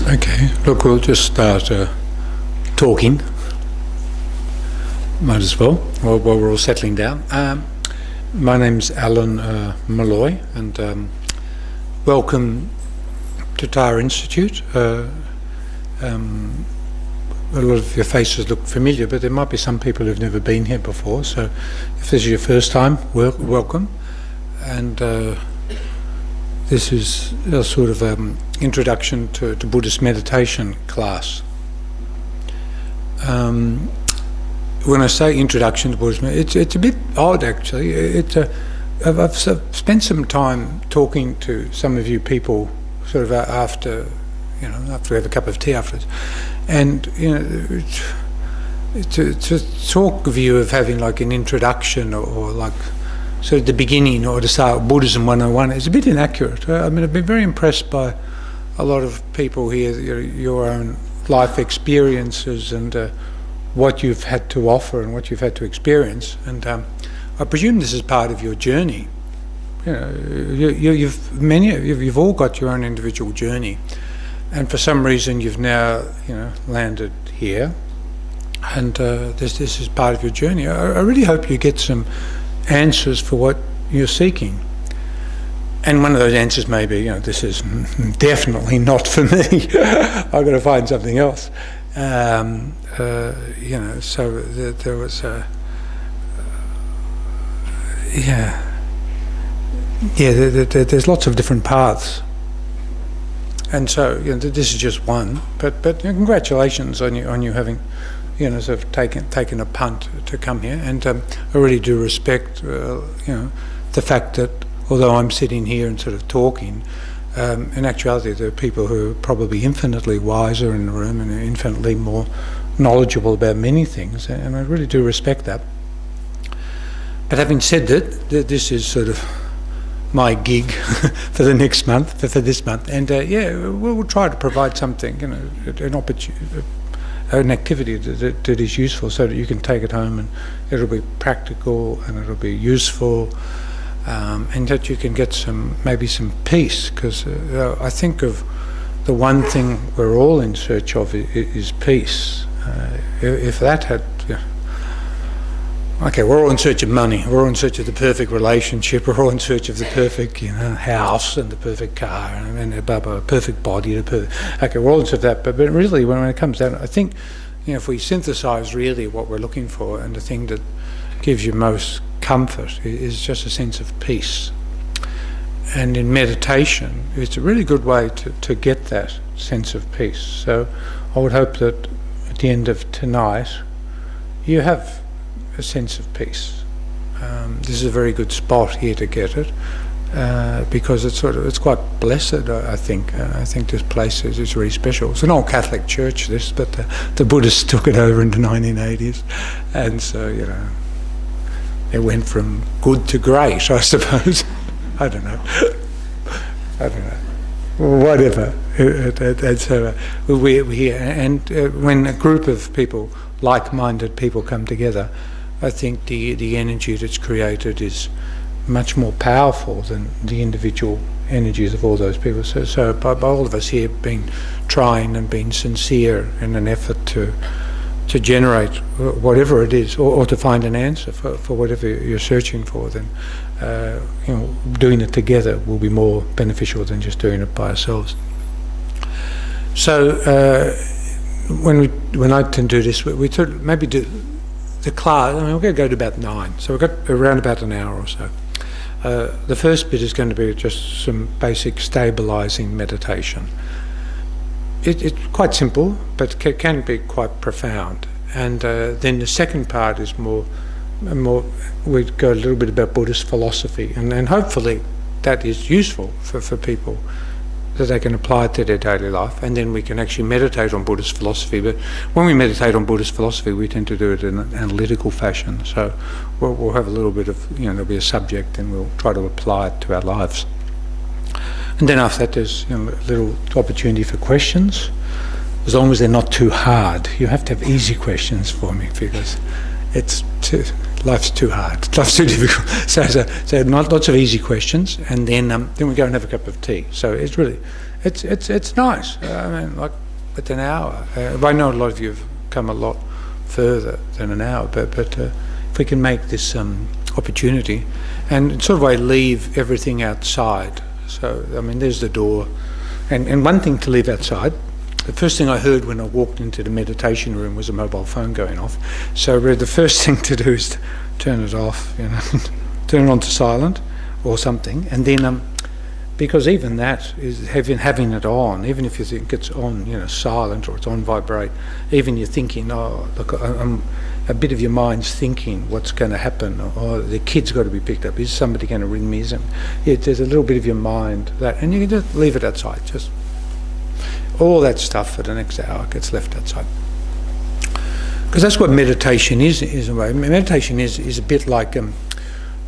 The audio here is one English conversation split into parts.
Okay, look, we'll just start talking. Might as well, while we're all settling down. My name's Alan Malloy, and welcome to Tara Institute. A lot of your faces look familiar, but there might be some people who've never been here before, so if this is your first time, welcome. And this is a sort of introduction to Buddhist meditation class. When I say introduction to Buddhism, it's a bit odd actually. I've spent some time talking to some of you people sort of after we have a cup of tea afterwards, and to talk of you of having like an introduction or like sort of the beginning or to start Buddhism 101 is a bit inaccurate. I mean, I've been very impressed by a lot of people here, your own life experiences and what you've had to offer and what you've had to experience, and I presume this is part of your journey. You've all got your own individual journey, and for some reason you've now landed here, and this is part of your journey. I really hope you get some answers for what you're seeking. And one of those answers may be, this is definitely not for me. I've got to find something else. So there was there's lots of different paths. And so, this is just one. But congratulations on you having, sort of taken a punt to come here. And I really do respect, the fact that although I'm sitting here and sort of talking, in actuality there are people who are probably infinitely wiser in the room and infinitely more knowledgeable about many things, and I really do respect that. But having said that, this is sort of my gig for the next month, for this month, and we'll try to provide something, an opportunity, an activity that is useful, so that you can take it home and it'll be practical and it'll be useful. And that you can get maybe some peace, because I think of the one thing we're all in search of is peace. If that had, okay, we're all in search of money, we're all in search of the perfect relationship, we're all in search of the perfect house and the perfect car and the perfect body, okay, we're all in search of that, but really when it comes down, I think if we synthesize really what we're looking for, and the thing that gives you most comfort is just a sense of peace. And in meditation, it's a really good way to get that sense of peace. So I would hope that at the end of tonight, you have a sense of peace. This is a very good spot here to get it, because it's quite blessed. I think this place is really special. It's an old Catholic church, but the Buddhists took it over in the 1980s, and so it went from good to great, I suppose. I don't know. Whatever. And so we're here, and when a group of people, like-minded people, come together, I think the energy that's created is much more powerful than the individual energies of all those people. So by all of us here being trying and being sincere in an effort to generate whatever it is, or to find an answer for whatever you're searching for, then doing it together will be more beneficial than just doing it by ourselves. So when I tend to do this, we maybe do the class. I mean, we're going to go to about 9, so we've got around about an hour or so. The first bit is going to be just some basic stabilizing meditation. It's quite simple, but can be quite profound. And then the second part is more. We'd go a little bit about Buddhist philosophy, and hopefully that is useful for people, that they can apply it to their daily life. And then we can actually meditate on Buddhist philosophy. But when we meditate on Buddhist philosophy, we tend to do it in an analytical fashion. So we'll have a little bit of, there'll be a subject, and we'll try to apply it to our lives. And then after that, there's a little opportunity for questions, as long as they're not too hard. You have to have easy questions for me, because life's too hard, life's too difficult. So not lots of easy questions, and then we go and have a cup of tea. So it's it's nice. I mean, like, it's an hour. I know a lot of you have come a lot further than an hour, but if we can make this opportunity, and sort of I leave everything outside. So, I mean, there's the door, and one thing to leave outside. The first thing I heard when I walked into the meditation room was a mobile phone going off. So the first thing to do is to turn it off, you know, turn it on to silent or something, and then because even that is having it on, even if you think it's on, you know, silent or it's on vibrate, even you're thinking, oh, look, a bit of your mind's thinking what's going to happen, or the kid's got to be picked up, is somebody going to ring me? There's a little bit of your mind that, and you can just leave it outside. Just all that stuff for the next hour gets left outside, because that's what meditation is a way. Meditation is a bit like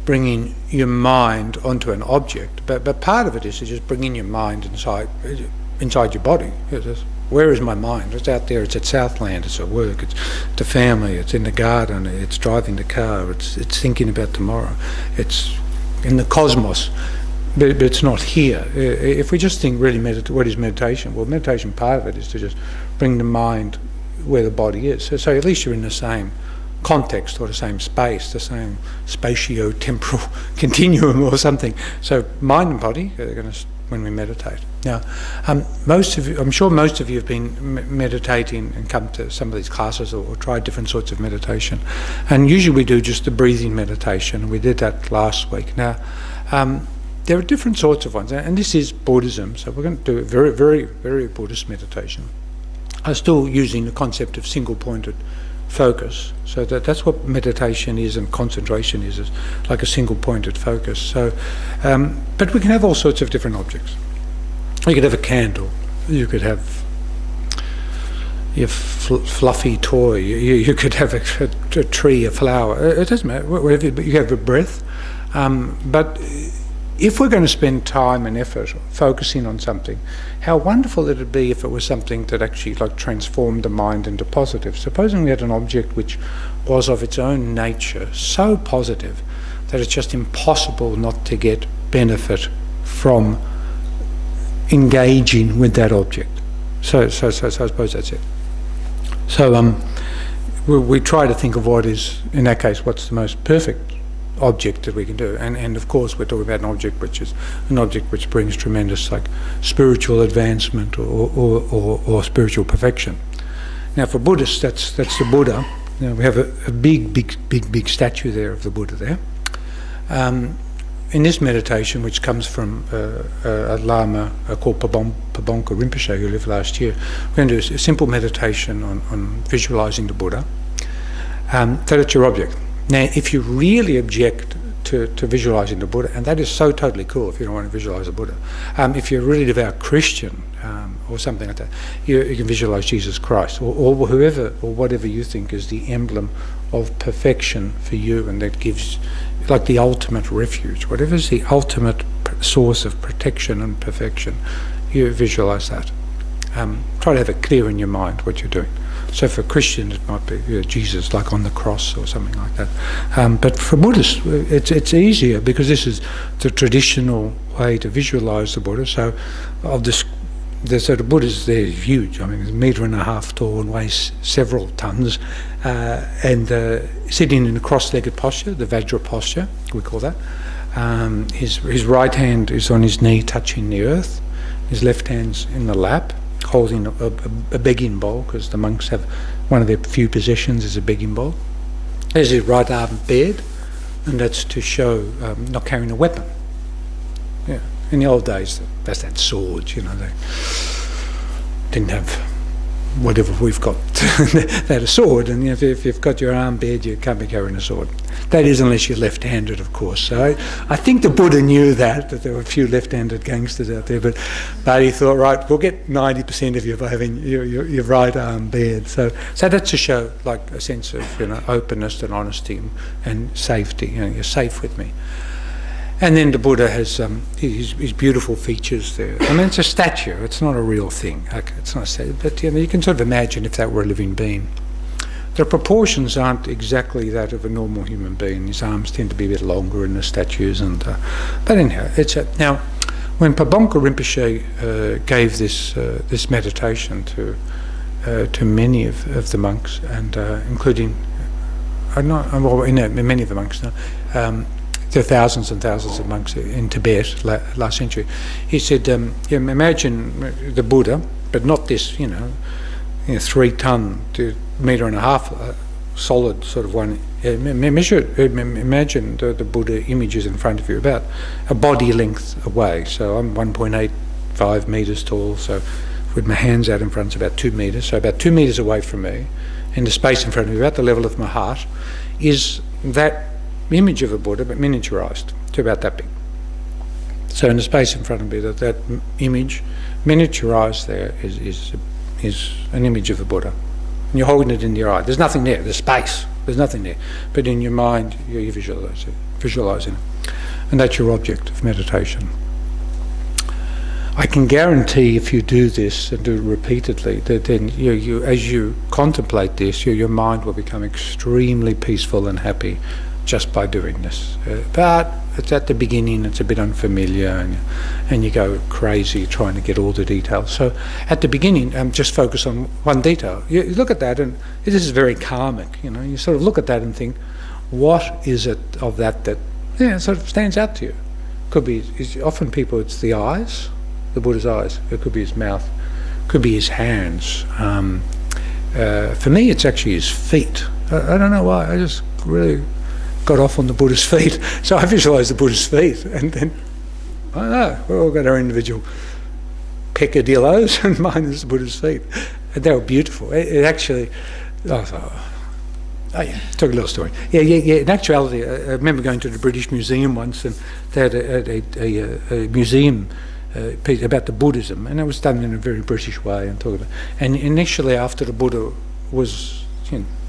bringing your mind onto an object, but part of it is just bringing your mind inside your body. Where is my mind? It's out there. It's at Southland. It's at work. It's the family. It's in the garden. It's driving the car. It's thinking about tomorrow. It's in the cosmos, but it's not here. If we just think really, what is meditation? Well, meditation, part of it is to just bring the mind where the body is. So at least you're in the same context or the same space, the same spatio-temporal continuum or something. So mind and body are going to, when we meditate. Now, I'm sure most of you have been meditating and come to some of these classes or tried different sorts of meditation. And usually we do just the breathing meditation. We did that last week. Now, there are different sorts of ones, and this is Buddhism, so we're going to do a very, very, very Buddhist meditation. I'm still using the concept of single-pointed focus, so that's what meditation is and concentration is like a single-pointed focus. So, but we can have all sorts of different objects. You could have a candle, you could have your fluffy toy, you could have a tree, a flower, it doesn't matter, whatever, but you have a breath. But if we're going to spend time and effort focusing on something, how wonderful it would be if it was something that actually like transformed the mind into positive. Supposing we had an object which was of its own nature so positive that it's just impossible not to get benefit from engaging with that object. So I suppose that's it. So we try to think of what is, in that case, what's the most perfect object that we can do, and of course we're talking about an object which brings tremendous like spiritual advancement or spiritual perfection. Now for Buddhists, that's the Buddha. You know, we have a big statue there of the Buddha there. In this meditation, which comes from a Lama called Pabonka Rinpoche, who lived last year, we're going to do a simple meditation on visualizing the Buddha. That's your object. Now, if you really object to visualizing the Buddha, and that is so totally cool if you don't want to visualize the Buddha, if you're a really devout Christian or something like that, you can visualize Jesus Christ or whoever or whatever you think is the emblem of perfection for you, and that gives like the ultimate refuge. Whatever is the ultimate source of protection and perfection, you visualize that. Try to have it clear in your mind what you're doing. So for Christians it might be Jesus like on the cross or something like that. But for Buddhists it's easier because this is the traditional way to visualize the Buddha. So the Buddha's there is huge. I mean, he's 1.5 meters tall and weighs several tons, and sitting in a cross-legged posture, the Vajra posture, we call that. His right hand is on his knee touching the earth, his left hand's in the lap, holding a begging bowl, because the monks have one of their few possessions is a begging bowl. There's his right arm bared, and that's to show not carrying a weapon. Yeah. In the old days, that's that sword, you know, they didn't have whatever we've got. They had a sword, and if you've got your arm bared, you can't be carrying a sword. That is, unless you're left-handed, of course. So I think the Buddha knew that there were a few left-handed gangsters out there, but he thought, right, we'll get 90% of you by having your right arm bared. So that's to show like a sense of, you know, openness and honesty and safety. You know, you're safe with me. And then the Buddha has his beautiful features there. I mean, it's a statue. It's not a real thing. Okay, it's not a statue, but you know, you can sort of imagine if that were a living being. The proportions aren't exactly that of a normal human being. His arms tend to be a bit longer in the statues, but anyhow, now when Pabonka Rinpoche gave this meditation to many of the monks, and including many of the monks now, there are thousands and thousands of monks in Tibet last century. He said, imagine the Buddha, but not this, 3 ton to metre and a half solid sort of one. Imagine the Buddha images in front of you, about a body length away. So I'm 1.85 metres tall, so with my hands out in front, it's about 2 metres. So about 2 metres away from me, in the space in front of me, about the level of my heart, is that image of a Buddha, but miniaturised to about that big. So in the space in front of me, that image, miniaturised there, is an image of a Buddha. And you're holding it in your eye. There's nothing there. There's space. There's nothing there. But in your mind, you're visualising it. And that's your object of meditation. I can guarantee if you do this and do it repeatedly, that then as you contemplate this, your mind will become extremely peaceful and happy just by doing this. But it's at the beginning, it's a bit unfamiliar, and you go crazy trying to get all the details. So at the beginning, just focus on one detail. You look at that, and this is very karmic. You sort of look at that and think, what is it of that sort of stands out to you? Could be, often people, it's the eyes, the Buddha's eyes. It could be his mouth, could be his hands. For me, it's actually his feet. I don't know why. I just really got off on the Buddha's feet. So I visualised the Buddha's feet, and then, I don't know, we've all got our individual peccadillos, and mine is the Buddha's feet. And they were beautiful. It actually, took a little story. Yeah. In actuality, I remember going to the British Museum once, and they had a museum piece about the Buddhism, and it was done in a very British way. And initially, after the Buddha was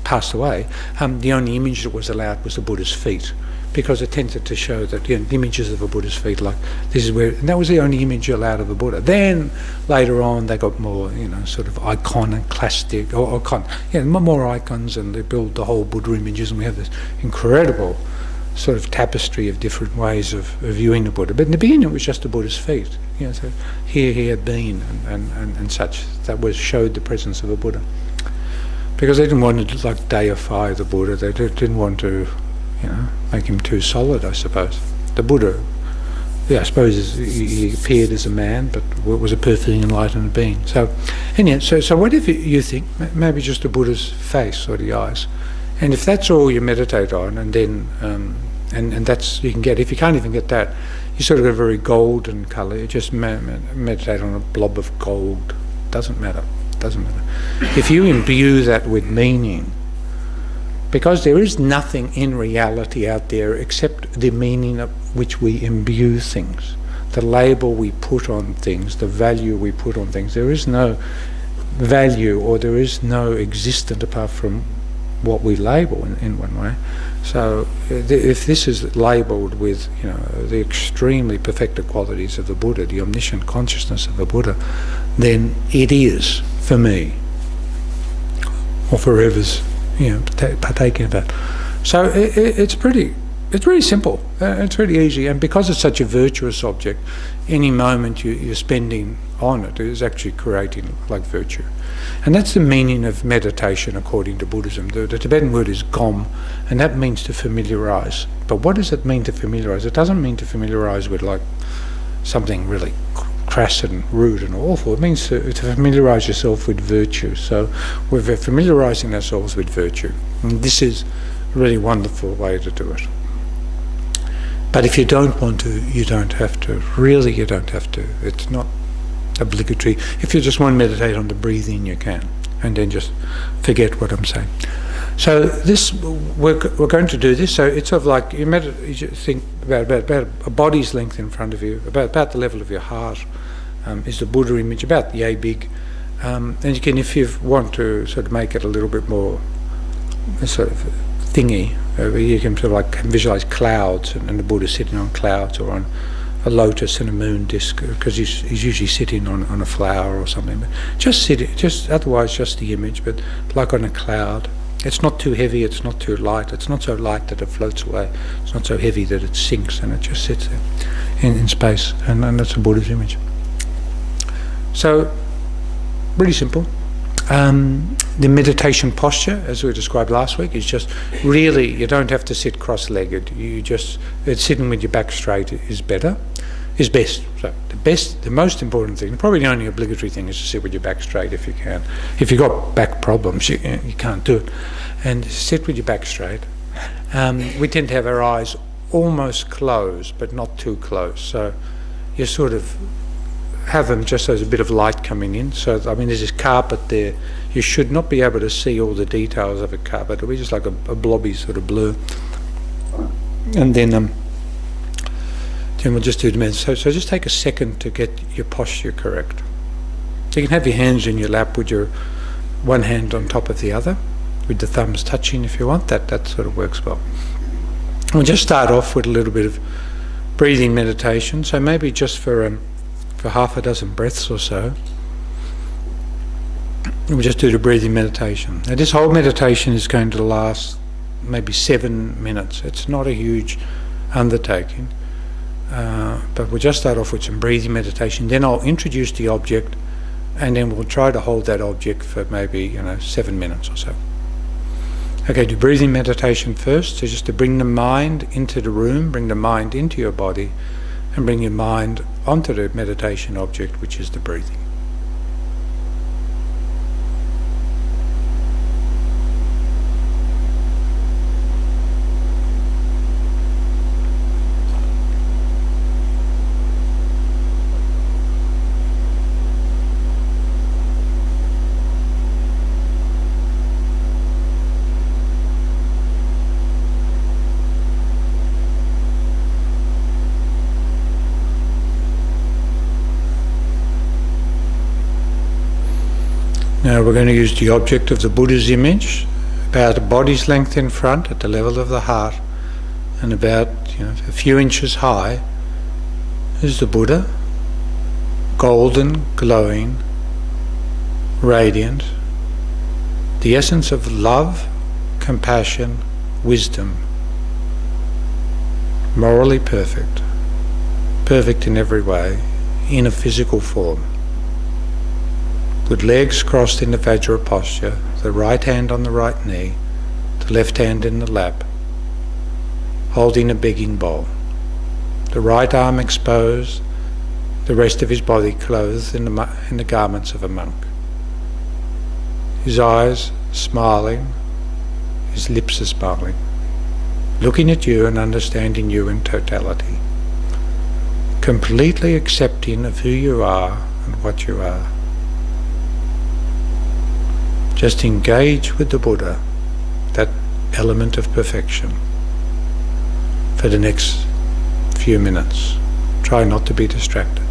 passed away, the only image that was allowed was the Buddha's feet, because it tended to show that the images of a Buddha's feet, like this is where, and that was the only image allowed of a Buddha. Then later on, they got more, sort of iconoclastic, more icons, and they built the whole Buddha images, and we have this incredible sort of tapestry of different ways of viewing the Buddha. But in the beginning, it was just the Buddha's feet. So here he had been, and such. That showed the presence of a Buddha. Because they didn't want to deify the Buddha. They didn't want to, make him too solid, I suppose. The Buddha, I suppose he appeared as a man, but was a perfectly enlightened being. So, anyway, so what if you think maybe just the Buddha's face or the eyes, and if that's all you meditate on, and then and that's you can get. If you can't even get that, you sort of got a very golden colour. You just meditate on a blob of gold. Doesn't matter. If you imbue that with meaning, because there is nothing in reality out there except the meaning of which we imbue things, the label we put on things, the value we put on things. There is no value, or there is no existence apart from what we label in one way. So if this is labelled with the extremely perfected qualities of the Buddha, the omniscient consciousness of the Buddha, then it is for me, or for whoever's partaking of that. So it's really simple. It's really easy, and because it's such a virtuous object, any moment you're spending on it is actually creating virtue. And that's the meaning of meditation according to Buddhism. The Tibetan word is gom, and that means to familiarise. But what does it mean to familiarise? It doesn't mean to familiarise with something really crass and rude and awful. It means to familiarise yourself with virtue. So we're familiarising ourselves with virtue. And this is a really wonderful way to do it. But if you don't want to, you don't have to. Really, you don't have to. It's not obligatory. If you just want to meditate on the breathing, you can, and then just forget what I'm saying. So this, we're going to do this. So it's sort of you think about a body's length in front of you, about the level of your heart, is the Buddha image, about yay big. And you can, if you want to sort of make it a little bit more sort of thingy, you can sort of visualize clouds, and the Buddha sitting on clouds, or on a lotus and a moon disk, because he's usually sitting on a flower or something. But otherwise just the image, but like on a cloud. It's not too heavy, it's not too light, it's not so light that it floats away, it's not so heavy that it sinks and it just sits there in space, and that's a Buddha's image. So, really simple. The meditation posture, as we described last week, is just really, you don't have to sit cross-legged, sitting with your back straight is best. So the most important thing, probably the only obligatory thing, is to sit with your back straight if you can. If you've got back problems, you can't do it. And sit with your back straight. We tend to have our eyes almost closed, but not too close. So you sort of have them just as a bit of light coming in. So, I mean, there's this carpet there. You should not be able to see all the details of a carpet. It'll be just like a blobby sort of blur. And then we'll just do the meditation. So just take a second to get your posture correct. You can have your hands in your lap with your one hand on top of the other, with the thumbs touching if you want. That sort of works well. We'll just start off with a little bit of breathing meditation. So maybe just for half a dozen breaths or so, we'll just do the breathing meditation. Now this whole meditation is going to last maybe 7 minutes. It's not a huge undertaking, but we'll just start off with some breathing meditation. Then I'll introduce the object, and then we'll try to hold that object for maybe 7 minutes or so. Okay, do breathing meditation first. So just to bring the mind into the room, bring the mind into your body, and bring your mind onto the meditation object, which is the breathing. Now we're going to use the object of the Buddha's image, about a body's length in front at the level of the heart, and about a few inches high is the Buddha, golden, glowing, radiant, the essence of love, compassion, wisdom, morally perfect, perfect in every way, in a physical form. With legs crossed in the Vajra posture, the right hand on the right knee, the left hand in the lap, holding a begging bowl. The right arm exposed, the rest of his body clothed in the garments of a monk. His eyes smiling, his lips are smiling, looking at you and understanding you in totality, completely accepting of who you are and what you are. Just engage with the Buddha, that element of perfection, for the next few minutes. Try not to be distracted.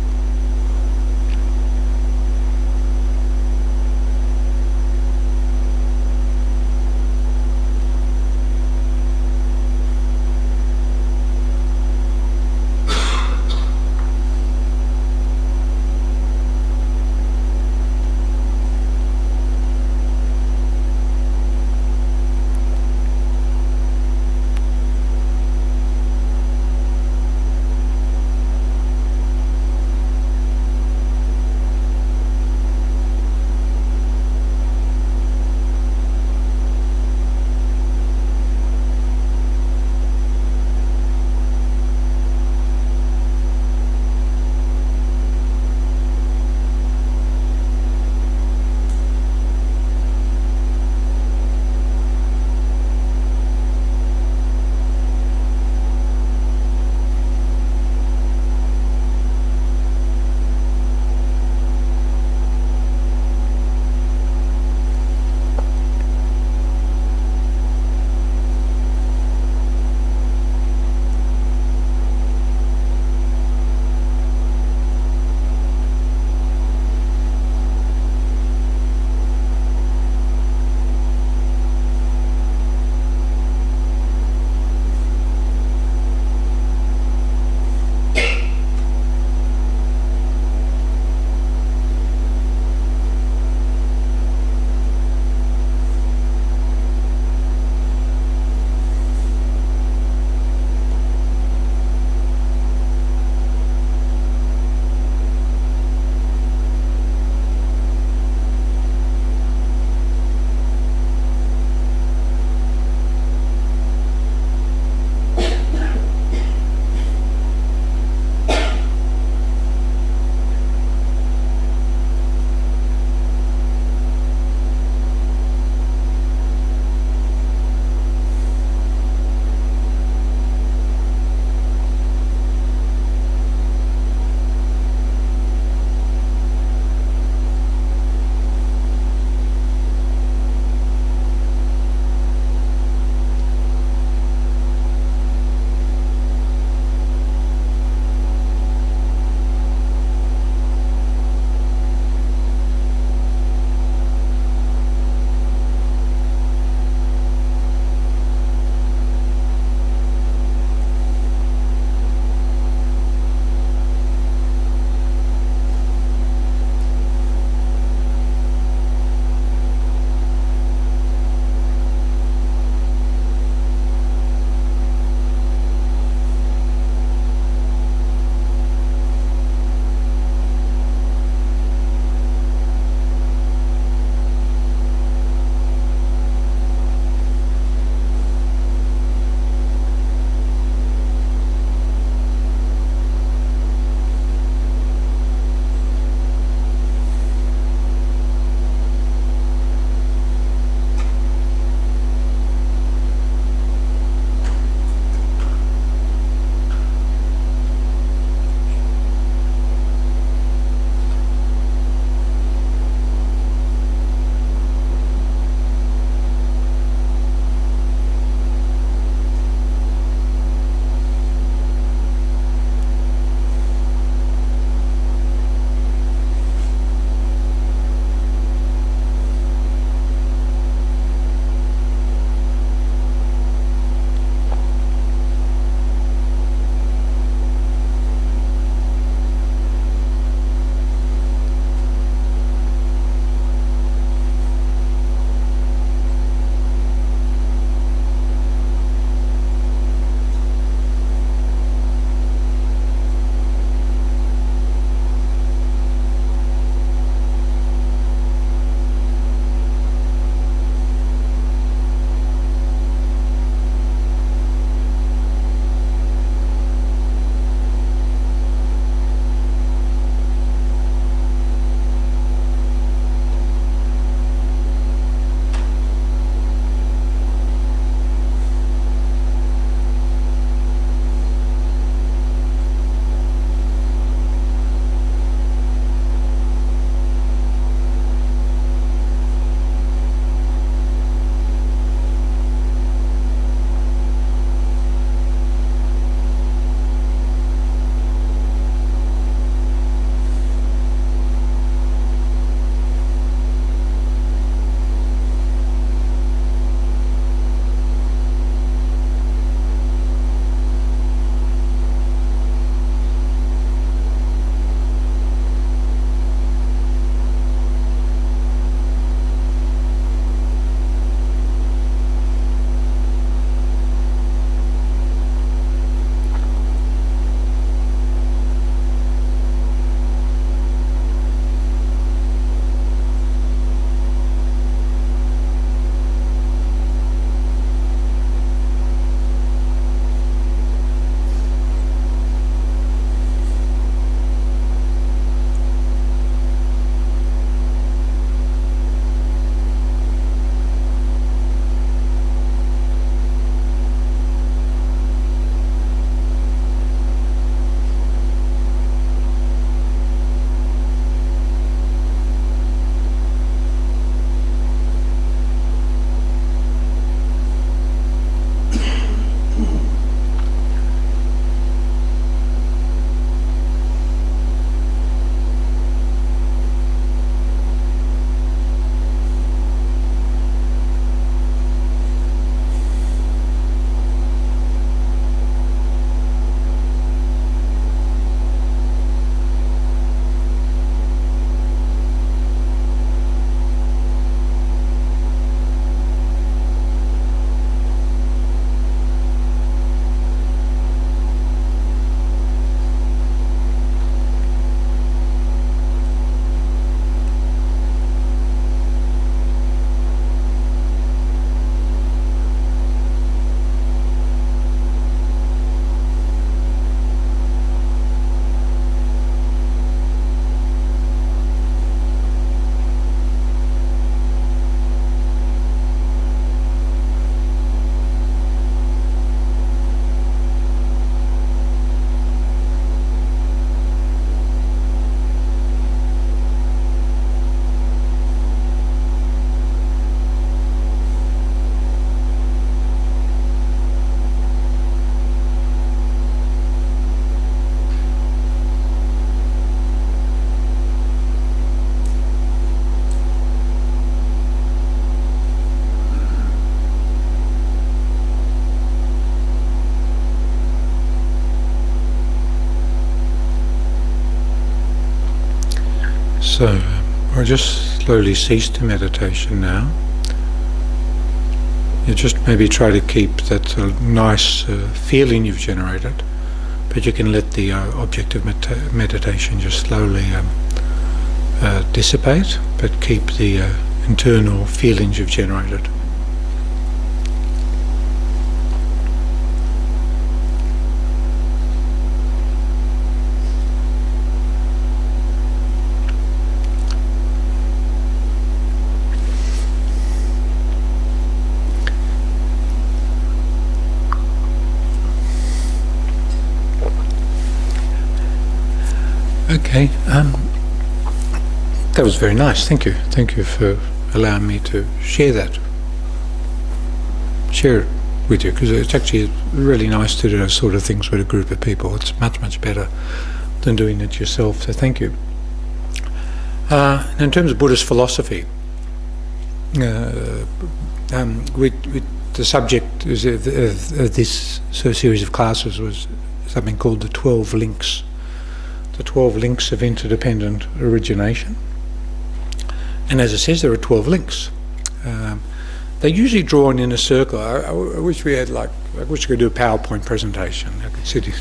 So I'll just slowly cease the meditation now. You just maybe try to keep that nice feeling you've generated, but you can let the object of meditation just slowly dissipate, but keep the internal feelings you've generated. Okay, that was very nice. Thank you. Thank you for allowing me to share it with you, because it's actually really nice to do those sort of things with a group of people. It's much, much better than doing it yourself, so thank you. In terms of Buddhist philosophy, the subject of this series of classes was something called the 12 links. The 12 links of interdependent origination. And as it says, there are 12 links. They're usually drawn in a circle. I wish we had I wish we could do a PowerPoint presentation. I could sit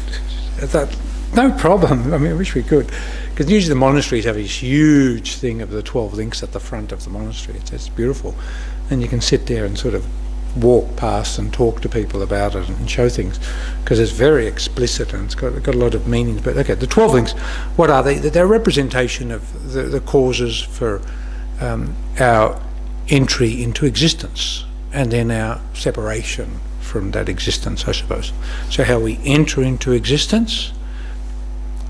that. No problem. I mean, I wish we could. Because usually the monasteries have this huge thing of the 12 links at the front of the monastery. It's beautiful. And you can sit there and sort of walk past and talk to people about it and show things, because it's very explicit and it's got a lot of meanings. But okay, the 12 links, what are they? They're a representation of the causes for our entry into existence, and then our separation from that existence, I suppose. So how we enter into existence,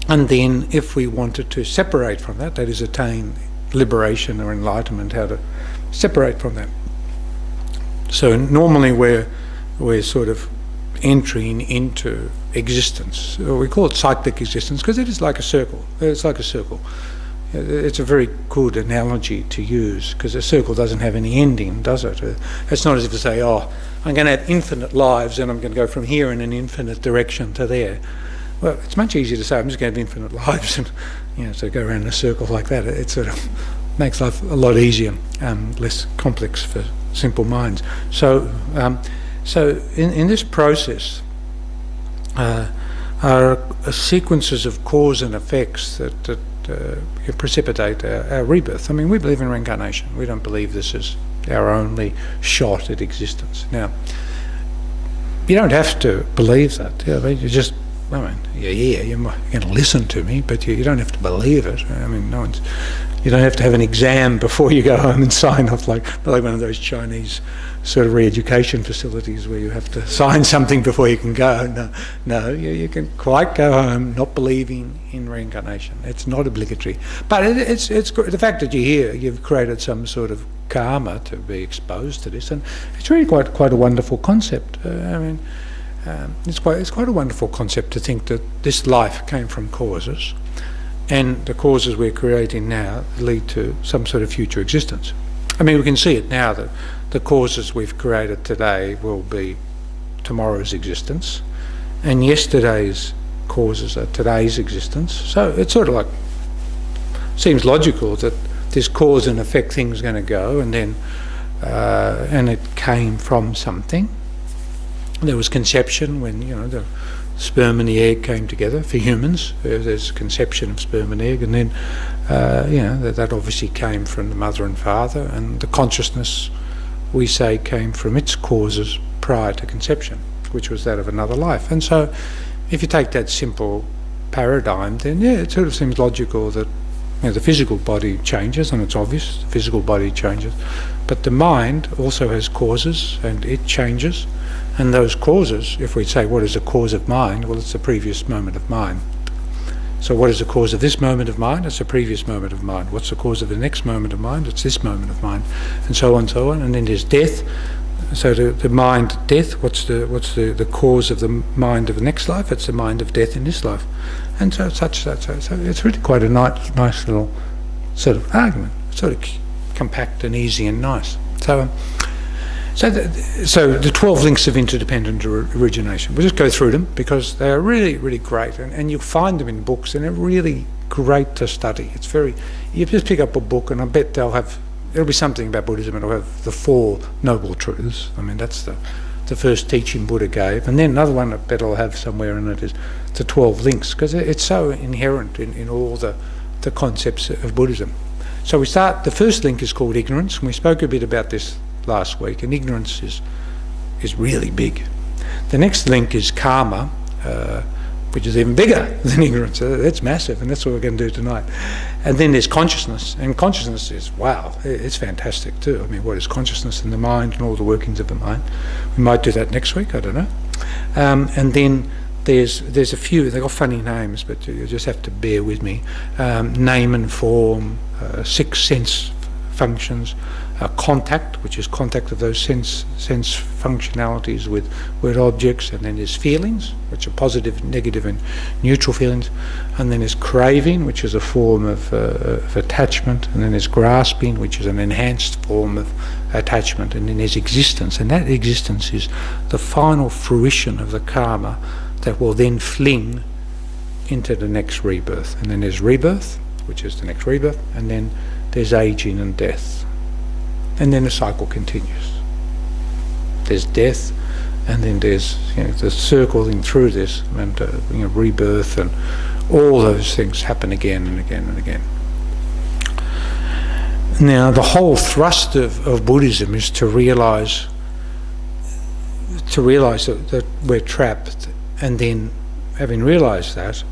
and then if we wanted to separate from that, that is attain liberation or enlightenment, how to separate from that. So normally we're sort of entering into existence. We call it cyclic existence because it is like a circle. It's like a circle. It's a very good analogy to use, because a circle doesn't have any ending, does it? It's not as if to say, oh, I'm going to have infinite lives and I'm going to go from here in an infinite direction to there. Well, it's much easier to say I'm just going to have infinite lives and so go around in a circle like that. It sort of makes life a lot easier, less complex for simple minds. So in this process are sequences of cause and effects that precipitate our rebirth. I mean, we believe in reincarnation. We don't believe this is our only shot at existence. Now, you don't have to believe that. You just, you're going to listen to me, but you don't have to believe it. I mean, you don't have to have an exam before you go home and sign off like one of those Chinese sort of re-education facilities where you have to sign something before you can go. No, you can quite go home not believing in reincarnation. It's not obligatory. But it's the fact that you're here, you've created some sort of karma to be exposed to this, and it's really quite a wonderful concept. It's quite a wonderful concept to think that this life came from causes, and the causes we're creating now lead to some sort of future existence. I mean, we can see it now that the causes we've created today will be tomorrow's existence, and yesterday's causes are today's existence. So it's sort of like, seems logical that this cause and effect thing's going to go, and then and it came from something. There was conception when the sperm and the egg came together for humans. There's conception of sperm and egg, and then that obviously came from the mother and father, and the consciousness, we say, came from its causes prior to conception, which was that of another life. And so if you take that simple paradigm, then it sort of seems logical that the physical body changes, and it's obvious the physical body changes, but the mind also has causes and it changes. And those causes, if we say what is the cause of mind, well, it's the previous moment of mind. So what is the cause of this moment of mind? It's the previous moment of mind. What's the cause of the next moment of mind? It's this moment of mind, and so on and so on. And then there's death. So the mind death, what's the cause of the mind of the next life? It's the mind of death in this life. And so so it's really quite a nice little sort of argument, sort of compact and easy and nice. So So the 12 links of interdependent origination. We'll just go through them because they are really, really great, and you'll find them in books, and they're really great to study. It's very, you just pick up a book, and I bet there'll be something about Buddhism, and it'll have the 4 Noble Truths. I mean, that's the first teaching Buddha gave, and then another one I bet I'll have somewhere in it is the 12 links, because it's so inherent in all the concepts of Buddhism. So we start, the first link is called ignorance, and we spoke a bit about this last week, and ignorance is really big. The next link is karma, which is even bigger than ignorance. That's massive, and that's what we're going to do tonight. And then there's consciousness, and consciousness is, wow, it's fantastic too. I mean, what is consciousness in the mind and all the workings of the mind? We might do that next week, I don't know. And then there's a few, they've got funny names, but you just have to bear with me. Name and form, 6 sense functions, contact, which is contact of those sense functionalities with objects, and then there's feelings, which are positive, negative and neutral feelings, and then there's craving, which is a form of attachment, and then there's grasping, which is an enhanced form of attachment, and then there's existence, and that existence is the final fruition of the karma that will then fling into the next rebirth. And then there's rebirth, which is the next rebirth, and then there's aging and death. And then the cycle continues. There's death, and then there's the circling through this, and rebirth, and all those things happen again and again and again. Now, the whole thrust of Buddhism is to realise that we're trapped, and then having realised that,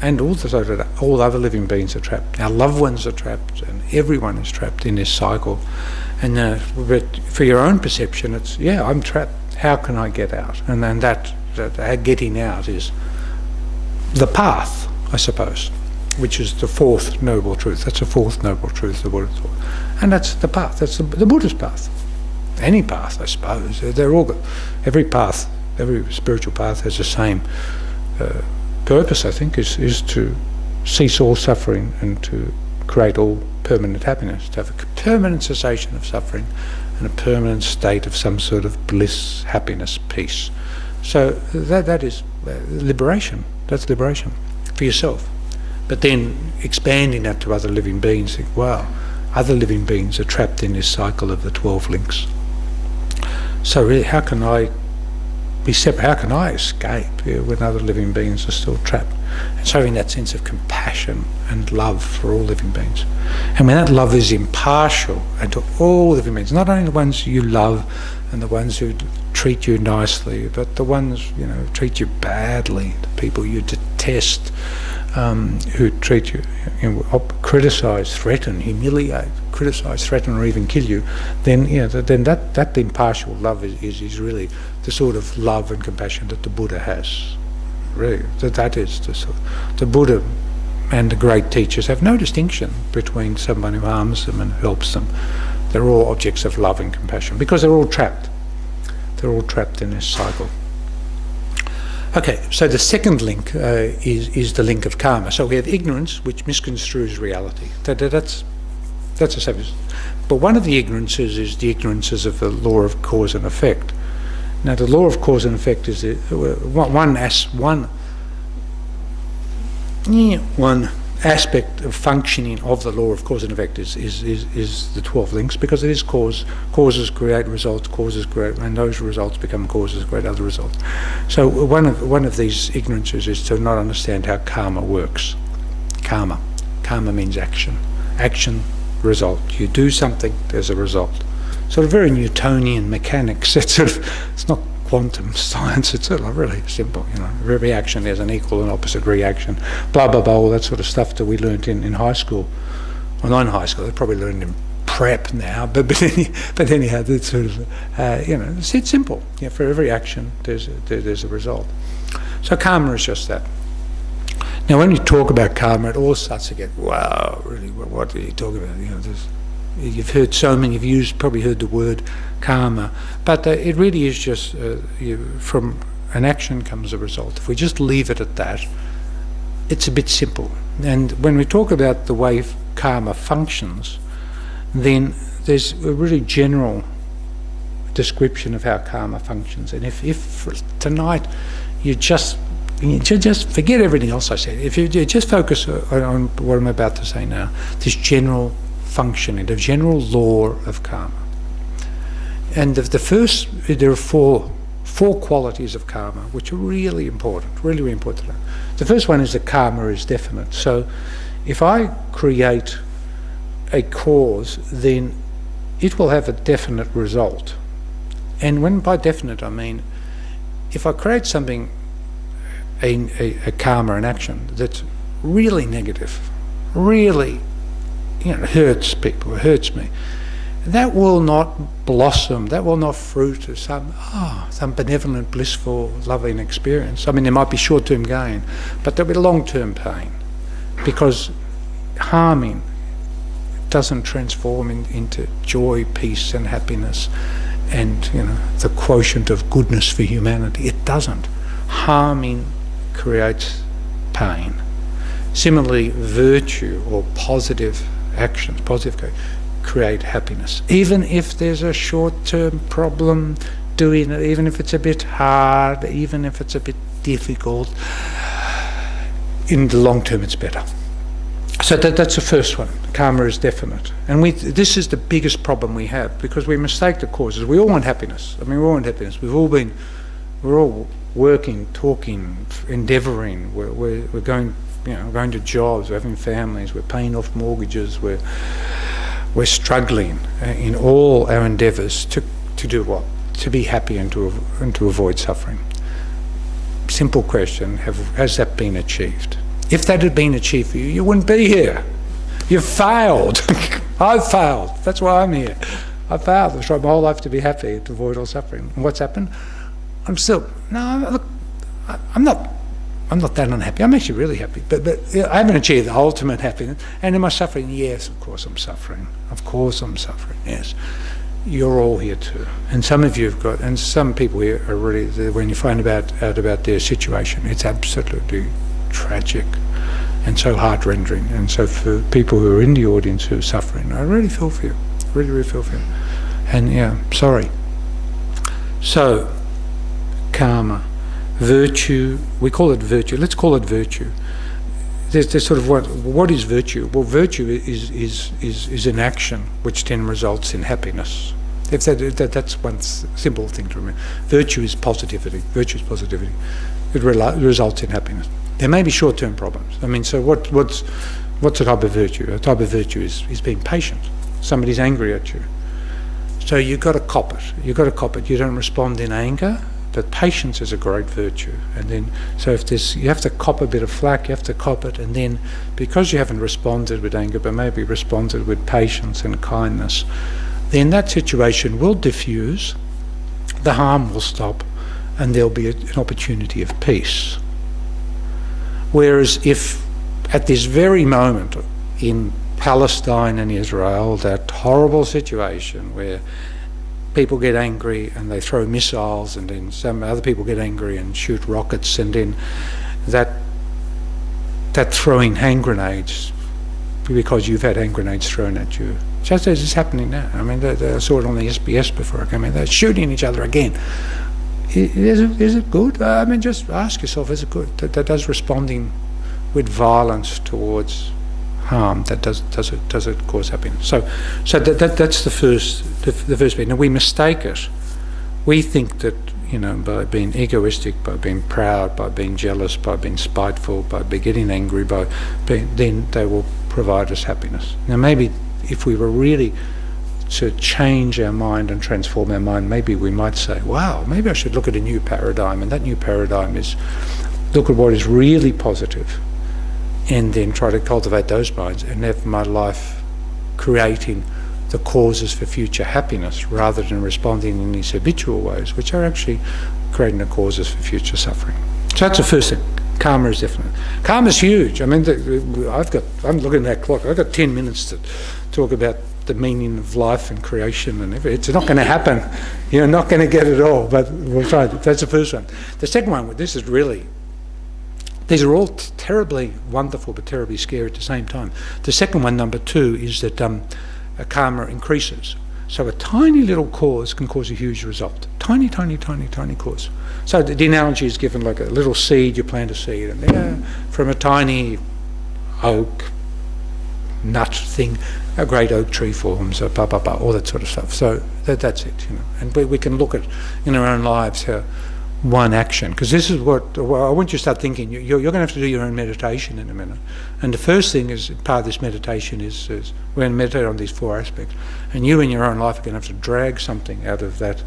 and also that all other living beings are trapped. Our loved ones are trapped, and everyone is trapped in this cycle. And but for your own perception, it's, yeah, I'm trapped. How can I get out? And then that getting out is the path, I suppose, which is the 4th Noble Truth. That's the 4th Noble Truth the Buddha taught. And that's the path. That's the Buddha's path. Any path, I suppose. They're all good. Every path, every spiritual path has the same purpose, I think, is to cease all suffering and to create all permanent happiness, to have a permanent cessation of suffering and a permanent state of some sort of bliss, happiness, peace. So that is liberation. That's liberation for yourself. But then expanding that to other living beings, think, wow, other living beings are trapped in this cycle of the 12 links. So really, how can I be separate? How can I escape when other living beings are still trapped? And so having that sense of compassion and love for all living beings. And when that love is impartial and to all living beings, not only the ones you love and the ones who treat you nicely, but the ones who treat you badly, the people you detest, who treat you, criticise, threaten, humiliate, criticise, threaten, or even kill you, then then that impartial love is really the sort of love and compassion that the Buddha has. Really, that is the Buddha and the great teachers have no distinction between someone who harms them and helps them. They're all objects of love and compassion because they're all trapped. They're all trapped in this cycle. Okay, so the second link is the link of karma. So we have ignorance, which misconstrues reality. That's a subject. But one of the ignorances is the ignorances of the law of cause and effect. Now, the law of cause and effect is one aspect of functioning of the law of cause and effect is the 12 links, because it is causes create results, causes create, and those results become causes create other results. So one of these ignorances is to not understand how karma works. Karma means action. Action, result. You do something, there's a result. Sort of very Newtonian mechanics. It's not quantum science. It's sort of really simple. For every action there's an equal and opposite reaction. Blah blah blah. All that sort of stuff that we learnt in high school. Well, not in high school. They probably learned in prep now. But anyhow, that's sort of it's simple. For every action there's a result. So karma is just that. Now, when you talk about karma, it all starts to get, wow, really, what are you talking about? You've heard so many, you've probably heard the word karma, but it really is just from an action comes a result. If we just leave it at that, it's a bit simple. And when we talk about the way karma functions, then there's a really general description of how karma functions. And if tonight you just forget everything else I said, if you just focus on what I'm about to say now, this general functioning, the general law of karma. And there are four qualities of karma which are really important, really important to know. The first one is that karma is definite. So if I create a cause, then it will have a definite result. And when by definite I mean, if I create something, a karma, an action that's really negative, really hurts people, hurts me, that will not blossom, that will not fruit as some benevolent, blissful, loving experience. I mean, there might be short-term gain, but there'll be long-term pain, because harming doesn't transform into joy, peace and happiness and the quotient of goodness for humanity. It doesn't. Harming creates pain. Similarly, virtue or positive actions, create happiness. Even if there's a short-term problem doing it, even if it's a bit hard, even if it's a bit difficult, in the long term it's better. So that's the first one. Karma is definite. And this is the biggest problem we have, because we mistake the causes. We all want happiness. I mean, we all want happiness. We're all working, talking, endeavouring. We're going, going to jobs, we're having families, we're paying off mortgages, we're struggling in all our endeavours to do what? To be happy and to avoid suffering. Simple question, has that been achieved? If that had been achieved for you, you wouldn't be here. You've failed. I've failed. That's why I'm here. I've failed. I've tried my whole life to be happy, to avoid all suffering. And what's happened? I'm not that unhappy. I'm actually really happy. But I haven't achieved the ultimate happiness. And am I suffering? Yes, of course I'm suffering. Of course I'm suffering, yes. You're all here too. And some of you have got, and some people here are really, when you find out about their situation, it's absolutely tragic and so heart-rending. And so for people who are in the audience who are suffering, I really feel for you. Really, really feel for you. And yeah, sorry. So, karma. Virtue, we call it virtue. Let's call it virtue. There's sort of what is virtue? Well, virtue is an action which then results in happiness. That's one simple thing to remember. Virtue is positivity. Virtue is positivity. It results in happiness. There may be short-term problems. I mean, so what's a type of virtue? A type of virtue is being patient. Somebody's angry at you, so you've got to cop it. You've got to cop it. You don't respond in anger. But patience is a great virtue, and then so if you have to cop a bit of flack, you have to cop it, and then because you haven't responded with anger, but maybe responded with patience and kindness, then that situation will diffuse, the harm will stop, and there'll be an opportunity of peace. Whereas if at this very moment in Palestine and Israel, that horrible situation where people get angry and they throw missiles, and then some other people get angry and shoot rockets, and then that throwing hand grenades because you've had hand grenades thrown at you. Just as it's happening now. I mean, I saw it on the SBS before I came in. They're shooting each other again. Is it good? I mean, just ask yourself, is it good? That does responding with violence towards harm, does it cause happiness? So that's the first bit. Now we mistake it. We think that by being egoistic, by being proud, by being jealous, by being spiteful, by getting angry, then they will provide us happiness. Now maybe if we were really to change our mind and transform our mind, maybe we might say, wow, maybe I should look at a new paradigm, and that new paradigm is look at what is really positive, and then try to cultivate those minds and have my life creating the causes for future happiness rather than responding in these habitual ways, which are actually creating the causes for future suffering. So that's the first thing. Karma is definite. Karma is huge. I mean, I'm looking at that clock. I've got 10 minutes to talk about the meaning of life and creation and everything. It's not going to happen. You're not going to get it all, but we'll try. That's the first one. The second one, these are all terribly wonderful but terribly scary at the same time. The second one, number two, is that karma increases. So a tiny little cause can cause a huge result. Tiny, tiny, tiny, tiny cause. So the analogy is given like a little seed, you plant a seed, and from a tiny oak nut thing, a great oak tree forms, all that sort of stuff. So that's it, And we can look at in our own lives how one action, because this is what I want you to start thinking. You're going to have to do your own meditation in a minute, and the first thing is part of this meditation is we're going to meditate on these 4 aspects, and you in your own life are going to have to drag something out of that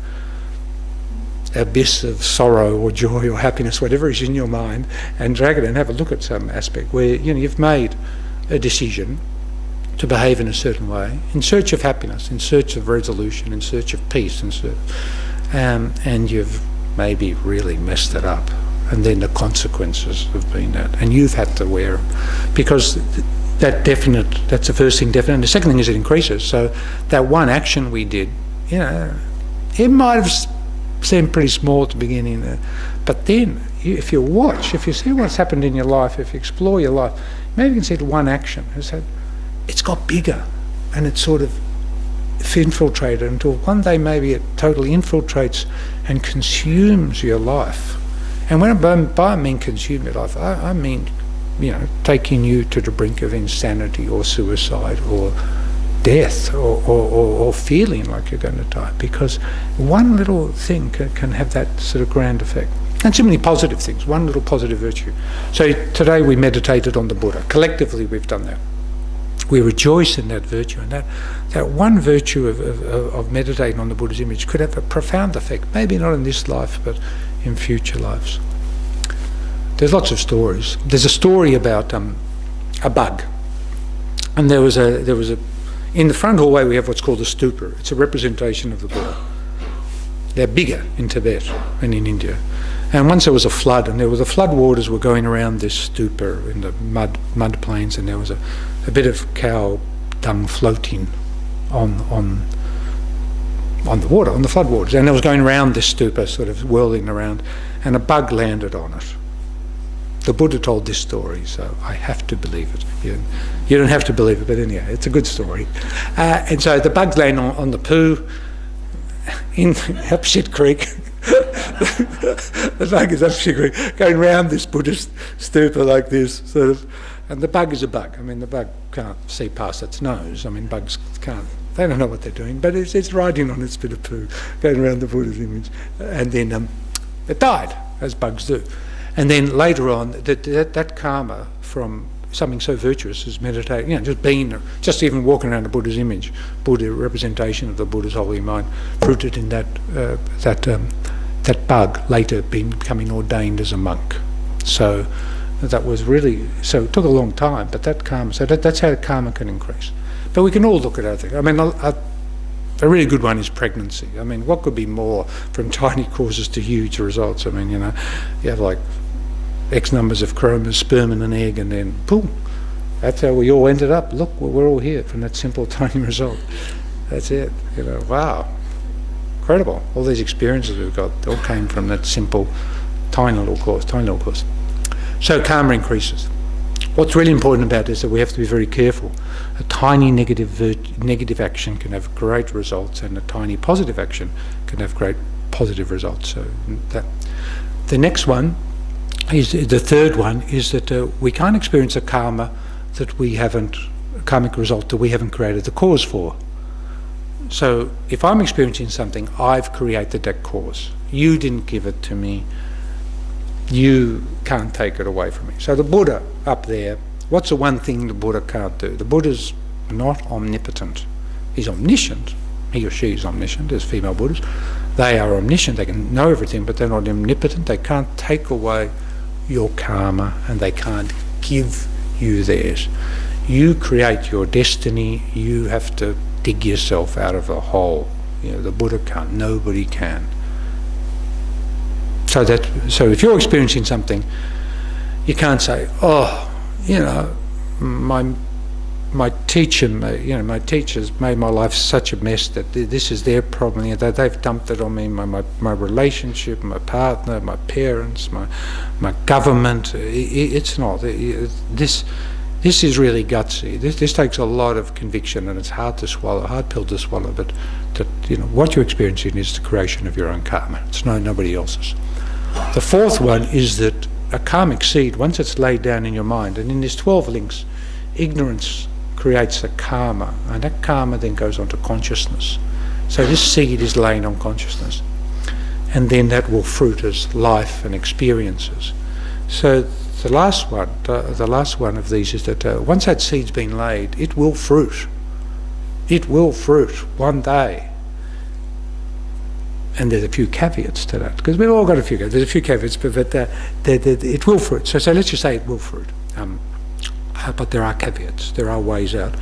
abyss of sorrow or joy or happiness, whatever is in your mind, and drag it and have a look at some aspect where you've made a decision to behave in a certain way in search of happiness, in search of resolution, in search of peace, and you've maybe really messed it up, and then the consequences have been that, and you've had to wear them, because that's the first thing, definite. And the second thing is it increases. So that one action we did, it might have seemed pretty small at the beginning, but then if you watch, if you see what's happened in your life, if you explore your life, maybe you can see the one action it's got bigger, and it's sort of infiltrated until one day maybe it totally infiltrates and consumes your life. And when I mean consume your life, I mean taking you to the brink of insanity or suicide or death or feeling like you're going to die, because one little thing can have that sort of grand effect. And so many positive things, one little positive virtue. So today we meditated on the Buddha. Collectively we've done that. We rejoice in that virtue, and that one virtue of meditating on the Buddha's image could have a profound effect, maybe not in this life, but in future lives. There's lots of stories. There's a story about a bug, and there was a in the front hallway we have what's called a stupa. It's a representation of the Buddha. They're bigger in Tibet and in India. And once there was a flood, and the flood waters were going around this stupa in the mud plains, and there was a bit of cow dung floating on the water, on the flood waters, and it was going around this stupa, sort of whirling around, and a bug landed on it. The Buddha told this story, so I have to believe it. You don't have to believe it, but anyhow, it's a good story. And so the bugs land on the poo in Upshit Creek. The bug is Upshit Creek, going round this Buddhist stupa like this, sort of. And the bug is a bug. I mean, the bug can't see past its nose. I mean, bugs can't. They don't know what they're doing, but it's riding on its bit of poo, going around the Buddha's image. And then it died, as bugs do. And then later on, that karma from something so virtuous as meditating, just even walking around the Buddha's image, Buddha representation of the Buddha's holy mind, fruited in that bug later becoming ordained as a monk. So that was really, so it took a long time, but that karma, so that's how karma can increase. But we can all look at other things. I mean, a really good one is pregnancy. I mean, what could be more from tiny causes to huge results? I mean, you have like X numbers of chromosomes, sperm and an egg, and then boom, that's how we all ended up. Look, we're all here from that simple tiny result. That's it. Wow, incredible. All these experiences we've got all came from that simple, tiny little cause. So karma increases. What's really important about this is that we have to be very careful. A tiny negative action can have great results, and a tiny positive action can have great positive results. So the next one is the third one is that we can't experience a karmic result that we haven't created the cause for. So if I'm experiencing something, I've created that cause. You didn't give it to me. You can't take it away from me. So the Buddha up there, what's the one thing the Buddha can't do? The Buddha's not omnipotent. He's omniscient. He or she is omniscient. There's female Buddhas. They are omniscient. They can know everything, but they're not omnipotent. They can't take away your karma, and they can't give you theirs. You create your destiny. You have to dig yourself out of a hole. The Buddha can't. Nobody can. So if you're experiencing something, you can't say, my teachers made my life such a mess that this is their problem. They've dumped it on me. My relationship, my partner, my parents, my government. It's not this. This is really gutsy. This takes a lot of conviction, and it's hard to swallow, hard pill to swallow. But what you're experiencing is the creation of your own karma. It's nobody else's. The fourth one is that a karmic seed, once it's laid down in your mind, and in these 12 links, ignorance creates a karma, and that karma then goes on to consciousness. So this seed is laying on consciousness, and then that will fruit as life and experiences. So the last one of these is that once that seed's been laid, it will fruit. It will fruit one day. And there's a few caveats to that, because we've all got a few caveats. There's a few caveats, but it will fruit. So let's just say it will fruit. But there are caveats. There are ways out.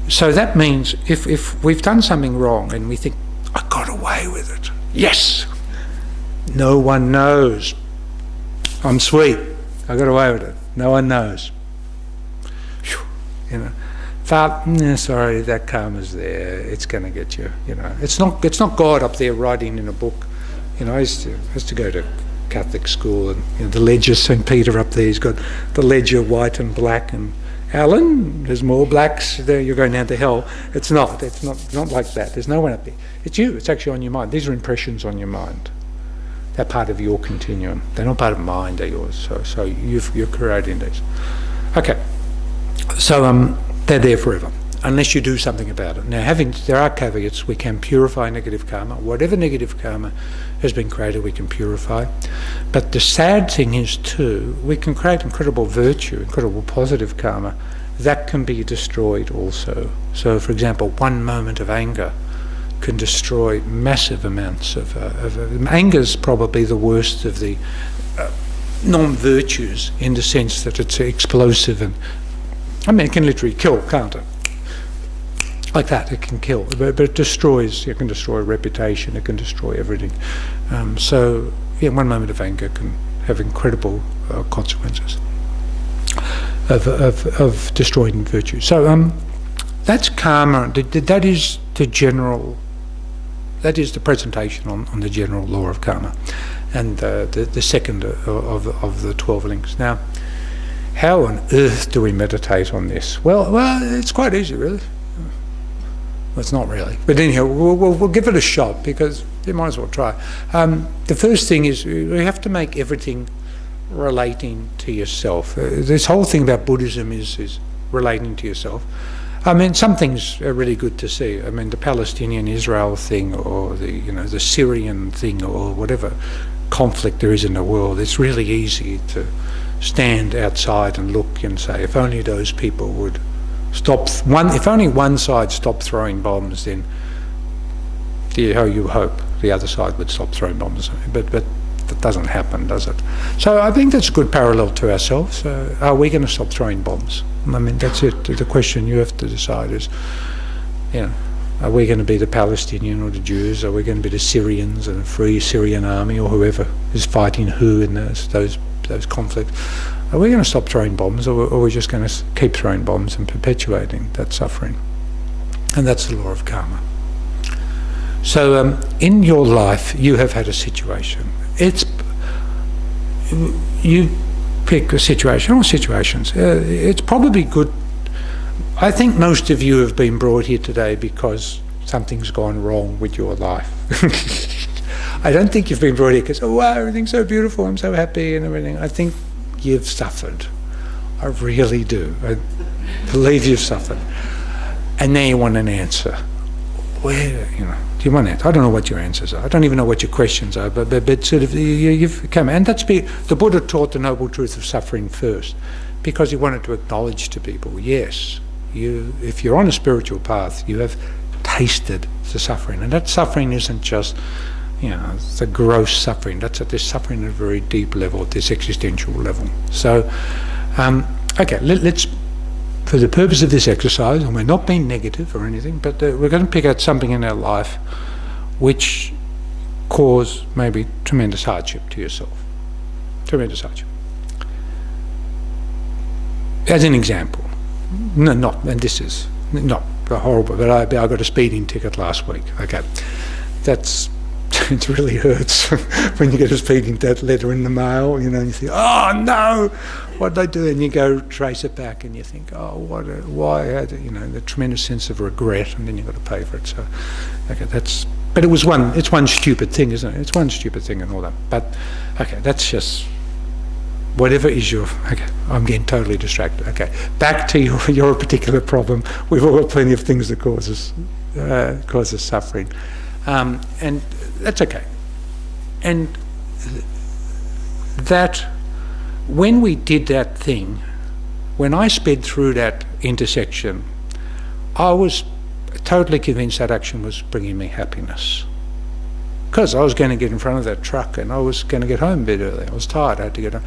So that means if we've done something wrong and we think, I got away with it. Yes! No one knows. I'm sweet. I got away with it. No one knows. Whew, But sorry, that karma's there. It's going to get you. It's not God up there writing in a book. I used to go to Catholic school, and the ledger, St. Peter up there. He's got the ledger white and black. And Alan, there's more blacks there. You're going down to hell. It's not like that. There's no one up there. It's you. It's actually on your mind. These are impressions on your mind. They're part of your continuum. They're not part of mine. They're yours. So you're creating these. Okay. So they're there forever, unless you do something about it. Now, there are caveats. We can purify negative karma. Whatever negative karma has been created, we can purify. But the sad thing is, too, we can create incredible virtue, incredible positive karma. That can be destroyed also. So, for example, one moment of anger can destroy massive amounts of anger is probably the worst of the non-virtues, in the sense that it's explosive, and it can literally kill, can't it? Like that, it can kill, but it destroys. It can destroy reputation. It can destroy everything. So, one moment of anger can have incredible consequences of destroying virtue. So, that's karma. That is the general. That is the presentation on the general law of karma, and the second of the 12 links. Now, how on earth do we meditate on this? Well, it's quite easy, really. Well, it's not really, but anyhow, we'll give it a shot, because you might as well try. The first thing is we have to make everything relating to yourself. This whole thing about Buddhism is relating to yourself. Some things are really good to see. The Palestinian-Israel thing, or the Syrian thing, or whatever conflict there is in the world. It's really easy to stand outside and look and say, if only those people would stop. If only one side stopped throwing bombs, then you hope the other side would stop throwing bombs. But that doesn't happen, does it? So I think that's a good parallel to ourselves. Are we going to stop throwing bombs? That's it. The question you have to decide is, are we going to be the Palestinian or the Jews? Are we going to be the Syrians and the Free Syrian Army, or whoever is fighting who in those conflicts? Are we going to stop throwing bombs, or are we just going to keep throwing bombs and perpetuating that suffering? And that's the law of karma. So in your life, you have had a situation. You pick a situation or situations. It's probably good. I think most of you have been brought here today because something's gone wrong with your life. I don't think you've been brought here because, wow, everything's so beautiful, I'm so happy and everything. I think you've suffered. I really do. I believe you've suffered. And now you want an answer. Where, do you want an answer? I don't know what your answers are. I don't even know what your questions are, but sort of you've come. And the Buddha taught the noble truth of suffering first, because he wanted to acknowledge to people, yes, if you're on a spiritual path, you have tasted the suffering. And that suffering isn't just, the gross suffering. There's suffering at a very deep level, at this existential level. So, okay, let's, for the purpose of this exercise, and we're not being negative or anything, but we're going to pick out something in our life which cause maybe tremendous hardship to yourself. Tremendous hardship. As an example, and this is not horrible, but I got a speeding ticket last week. Okay, that's it really hurts when you get a speeding letter in the mail, you know, and you think, oh no, what did I do? And you go trace it back and you think, oh, why, you know, the tremendous sense of regret, and then you've got to pay for it. So, okay, but it's one stupid thing, isn't it? It's one stupid thing and all that. But, okay, that's just, whatever is okay, I'm getting totally distracted. Okay, back to your particular problem. We've all got plenty of things that cause us suffering. And that's okay. And that, when we did that thing, when I sped through that intersection, I was totally convinced that action was bringing me happiness. Because I was going to get in front of that truck and I was going to get home a bit early. I was tired, I had to get home.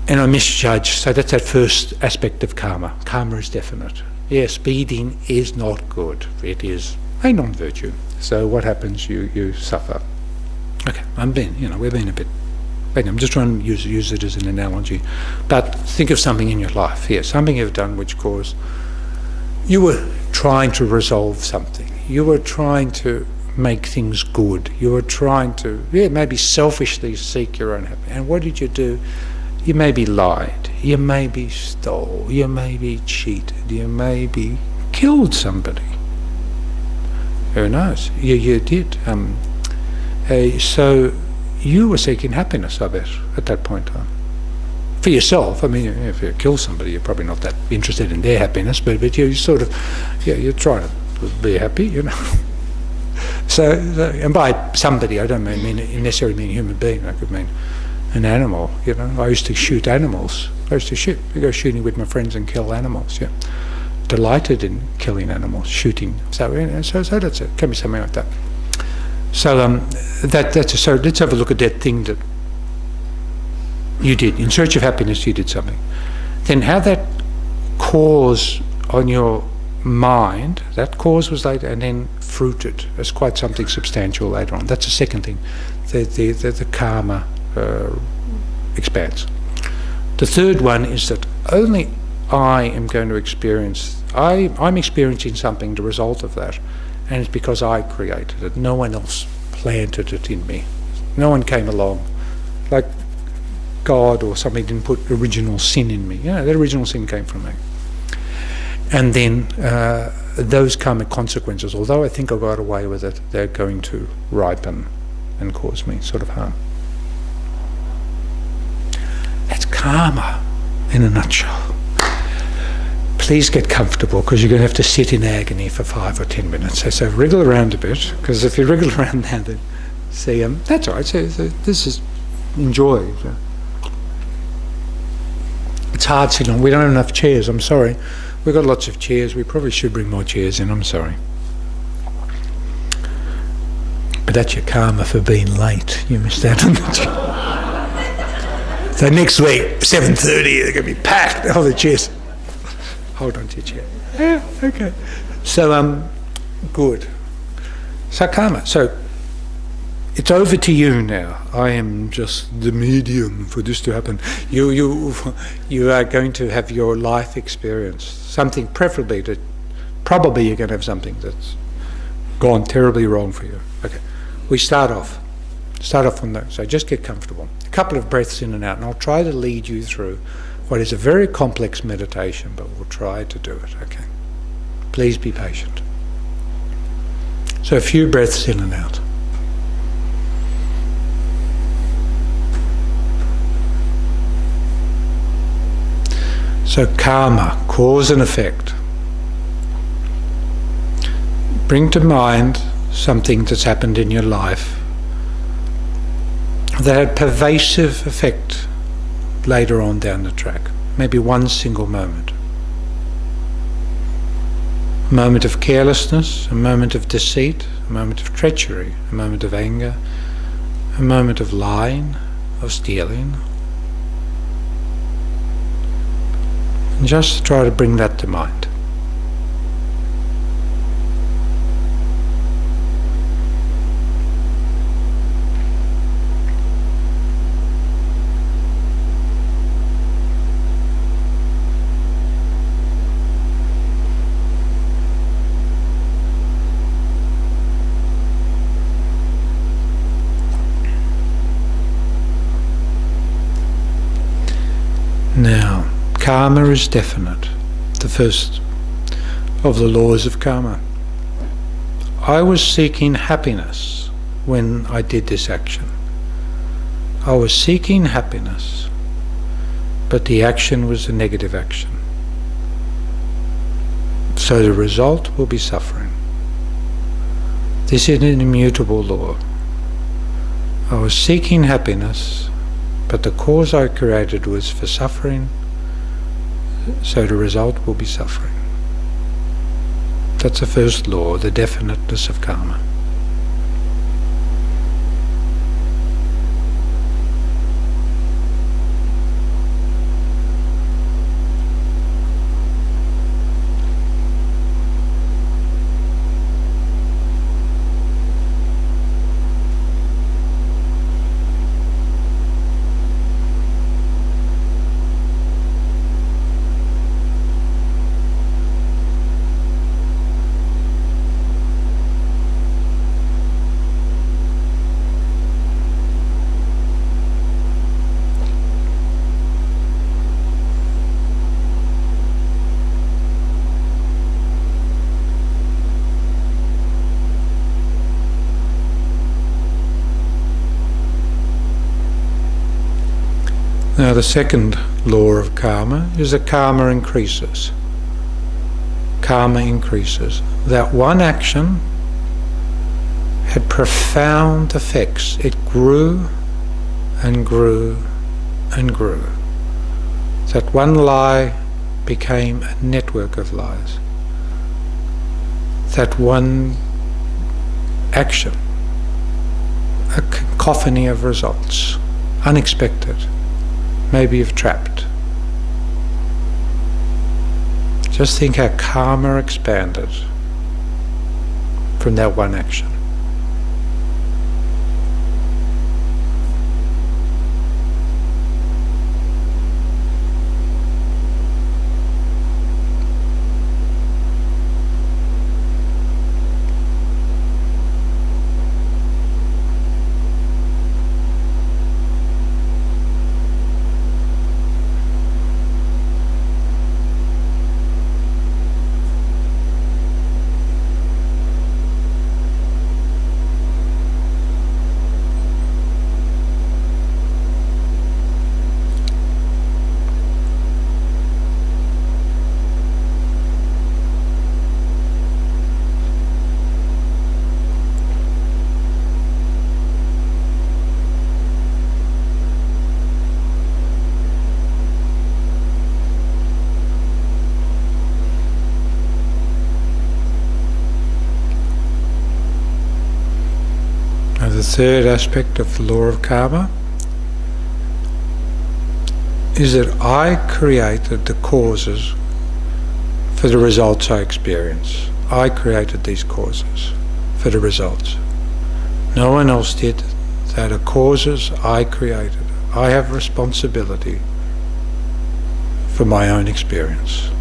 And I misjudged. So that's that first aspect of karma. Karma is definite. Yeah, speeding is not good. It is a non-virtue. So what happens? You suffer. Okay, we've been a bit. I'm just trying to use it as an analogy. But think of something in your life here, something you've done which caused. You were trying to resolve something. You were trying to make things good. You were trying to, maybe selfishly seek your own happiness. And what did you do? You maybe lied. You maybe stole. You maybe cheated. You maybe killed somebody. Who knows? You did. So you were seeking happiness, I bet, at that point in time. For yourself, I mean, if you kill somebody, you're probably not that interested in their happiness, but you sort of, you're trying to be happy, you know. So, and by somebody, I don't necessarily mean a human being. I could mean an animal, you know. I used to shoot animals. I go shooting with my friends and kill animals, yeah. Delighted in killing animals, shooting. So that's it. Can be something like that. So so let's have a look at that thing that you did. In search of happiness, you did something. Then how that cause on your mind, that cause was later, and then fruited as quite something substantial later on. That's the second thing. The karma expands. The third one is that only I am going to experience, I'm experiencing something, the result of that, and it's because I created it. No one else planted it in me. No one came along, like God or something didn't put original sin in me. Yeah, that original sin came from me. And then those karmic consequences, although I think I got away with it, they're going to ripen and cause me sort of harm. That's karma in a nutshell. Please get comfortable, because you're going to have to sit in agony for 5 or 10 minutes. So wriggle around a bit, because if you wriggle around now, then see, that's all right. So this is enjoy. So. It's hard sitting on. We don't have enough chairs. I'm sorry. We've got lots of chairs. We probably should bring more chairs in. I'm sorry. But that's your karma for being late. You missed out on the chair. So next week, 7:30, they're going to be packed. All the chairs. Hold on to your chair. Yeah, okay. So, good. So karma. So, it's over to you now. I am just the medium for this to happen. You are going to have your life experience. Something preferably that, probably you're going to have something that's gone terribly wrong for you. Okay. We start off on that. So just get comfortable. A couple of breaths in and out, and I'll try to lead you through what is a very complex meditation, but we'll try to do it, okay? Please be patient. So a few breaths in and out. So karma, cause and effect. Bring to mind something that's happened in your life that had pervasive effect later on down the track. Maybe one single moment. A moment of carelessness, a moment of deceit, a moment of treachery, a moment of anger, a moment of lying, of stealing. And just try to bring that to mind. Karma is definite, the first of the laws of karma. I was seeking happiness when I did this action. I was seeking happiness, but the action was a negative action. So the result will be suffering. This is an immutable law. I was seeking happiness, but the cause I created was for suffering, so the result will be suffering. That's the first law, the definiteness of karma. Now the second law of karma is that karma increases. Karma increases. That one action had profound effects. It grew and grew and grew. That one lie became a network of lies. That one action, a cacophony of results, unexpected. Maybe you've trapped. Just think how karma expanded from that one action. The third aspect of the law of karma is that I created the causes for the results I experience. I created these causes for the results. No one else did. They are the causes I created. I have responsibility for my own experience.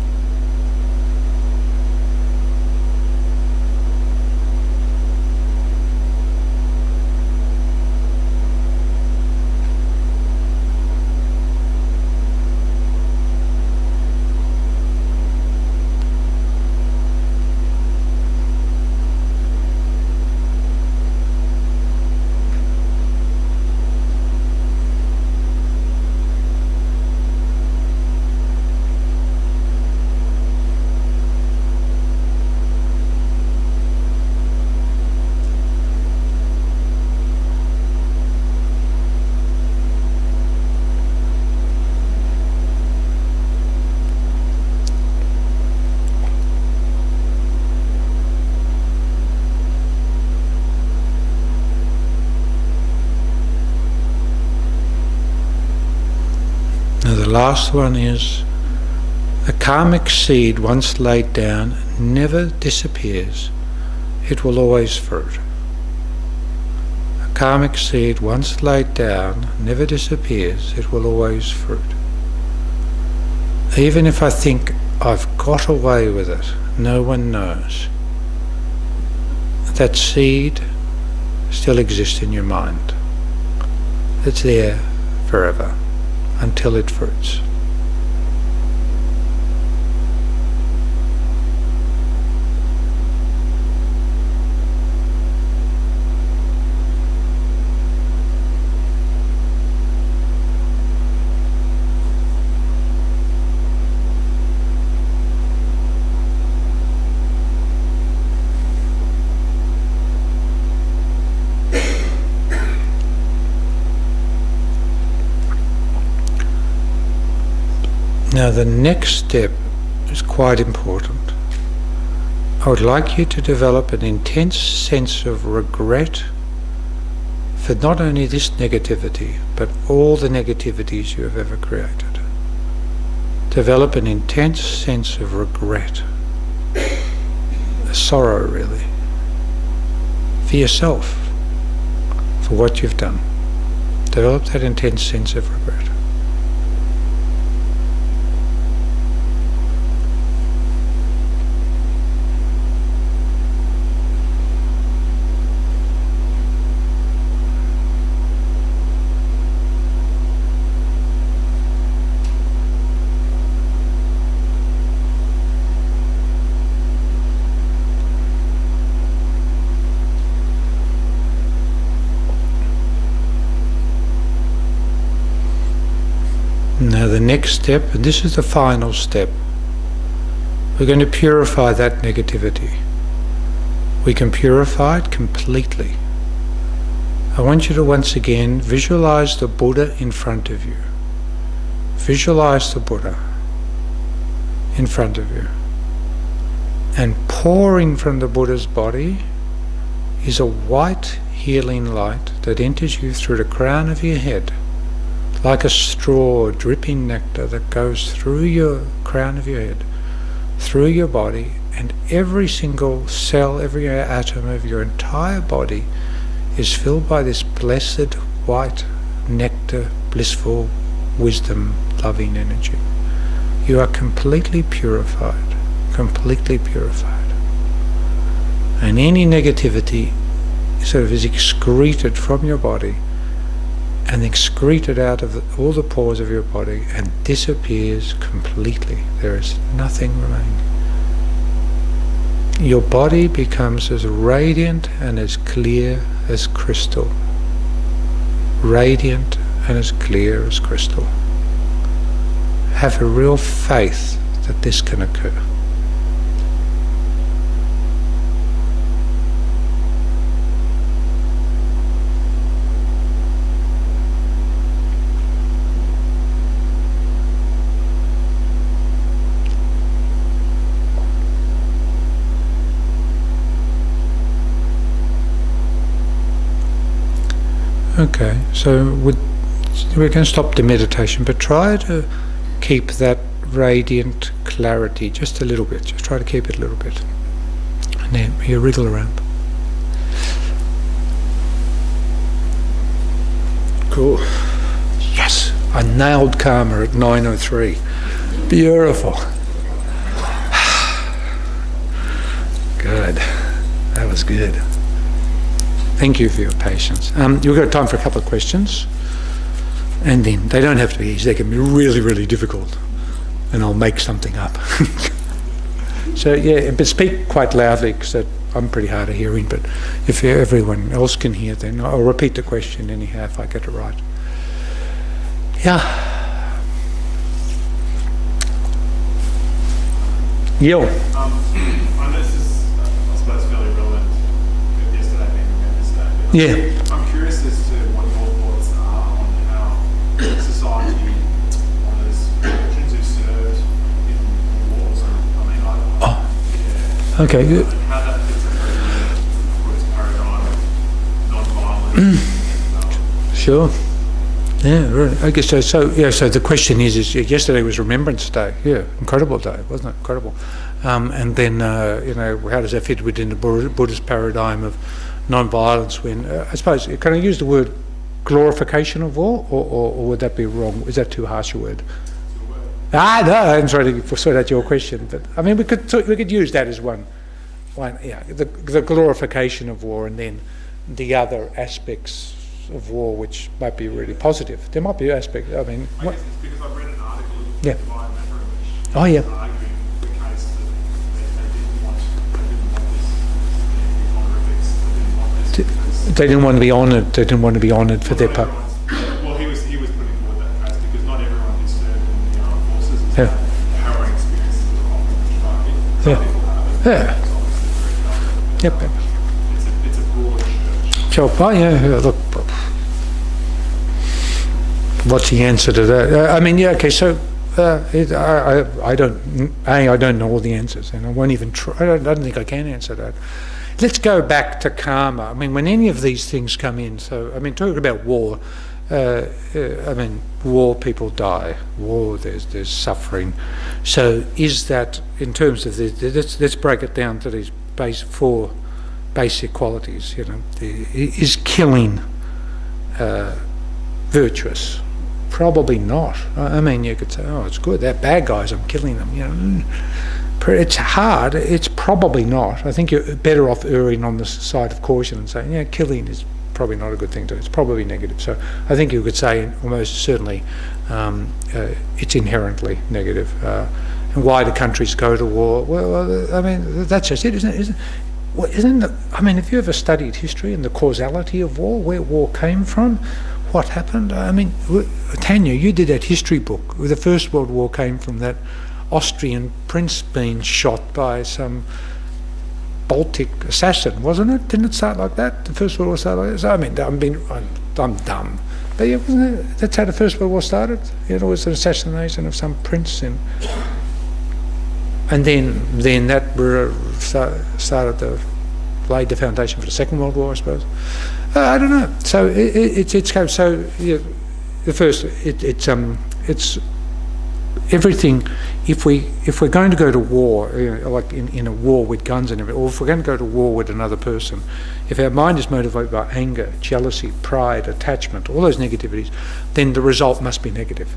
Now the last one is a karmic seed once laid down never disappears. It will always fruit. A karmic seed once laid down never disappears. It will always fruit. Even if I think I've got away with it, no one knows. That seed still exists in your mind. It's there forever, until it fruits. Now the next step is quite important. I would like you to develop an intense sense of regret for not only this negativity, but all the negativities you have ever created. Develop an intense sense of regret, a sorrow really, for yourself, for what you've done. Develop that intense sense of regret. Now the next step, and this is the final step, we're going to purify that negativity. We can purify it completely. I want you to once again visualize the Buddha in front of you. Visualize the Buddha in front of you. And pouring from the Buddha's body is a white healing light that enters you through the crown of your head, like a straw dripping nectar that goes through your crown of your head, through your body, and every single cell, every atom of your entire body is filled by this blessed white nectar, blissful wisdom, loving energy. You are completely purified, completely purified. And any negativity sort of is excreted from your body and excreted out of all the pores of your body and disappears completely. There is nothing remaining. Your body becomes as radiant and as clear as crystal. Radiant and as clear as crystal. Have a real faith that this can occur. Okay, so we're going to stop the meditation, but try to keep that radiant clarity just a little bit. Just try to keep it a little bit. And then you wriggle around. Cool. Yes! I nailed karma at 9:03. Beautiful. Good. That was good. Thank you for your patience. We've got time for a couple of questions, and then they don't have to be easy, they can be really, really difficult, and I'll make something up. So yeah, but speak quite loudly, because I'm pretty hard of hearing, but if everyone else can hear, then I'll repeat the question anyhow if I get it right. Yeah. Yo. I know this is, I suppose, fairly relevant with yesterday being Remembrance Day. But Yeah. I'm curious as to what your thoughts are on how society honours Christians who served in wars. I mean, yeah. Okay. Good. How that fits into the Buddhist paradigm of non-violence. Sure. Yeah, really. Okay, so the question is yesterday was Remembrance Day. Yeah, incredible day, wasn't it? Incredible. And then, how does that fit within the Buddhist paradigm of non-violence when, I suppose, can I use the word glorification of war, or would that be wrong? Is that too harsh a word? No, I'm trying to sort out your question, but I mean, we could use that as one, the glorification of war, and then the other aspects of war which might be really positive. There might be aspects, I mean... I guess it's because I've read an article in Yeah. Divine Matter which Oh, yeah. arguing the case that they didn't want this, They didn't want to be honoured. They didn't want to be honoured for their part. Well, he was putting forward that case because not everyone who served in the armed forces has Yeah. had harrowing experiences of conflict. Some Yeah. people have it. Yeah. It's obviously very Yep. it's a broad church. Sure. Oh, yeah. Look, what's the answer to that? I mean, yeah. Okay. So, I don't know all the answers, and I won't even try. I don't think I can answer that. Let's go back to karma. I mean, when any of these things come in, so I mean, talking about war, I mean, war, people die. War, there's suffering. So is that, in terms of let's break it down to these four basic qualities. You know, is killing virtuous? Probably not. I mean, you could say, oh, it's good. They're bad guys. I'm killing them. You know. It's hard. It's probably not. I think you're better off erring on the side of caution and saying, yeah, killing is probably not a good thing to do. It's probably negative. So I think you could say almost certainly it's inherently negative. And why do countries go to war? Well, I mean, that's just it, isn't it? I mean, have you ever studied history and the causality of war, where war came from? What happened? I mean, Tanya, you did that history book. The First World War came from that Austrian prince being shot by some Baltic assassin, wasn't it? Didn't it start like that? The First World War started like that? So, I mean, I'm dumb. But yeah, wasn't it? That's how the First World War started. It was an assassination of some prince, and then that started to lay the foundation for the Second World War, I suppose. I don't know. So it's kind of, so yeah, the first it's everything. If we're going to go to war, you know, like in a war with guns and everything, or if we're going to go to war with another person, if our mind is motivated by anger, jealousy, pride, attachment, all those negativities, then the result must be negative.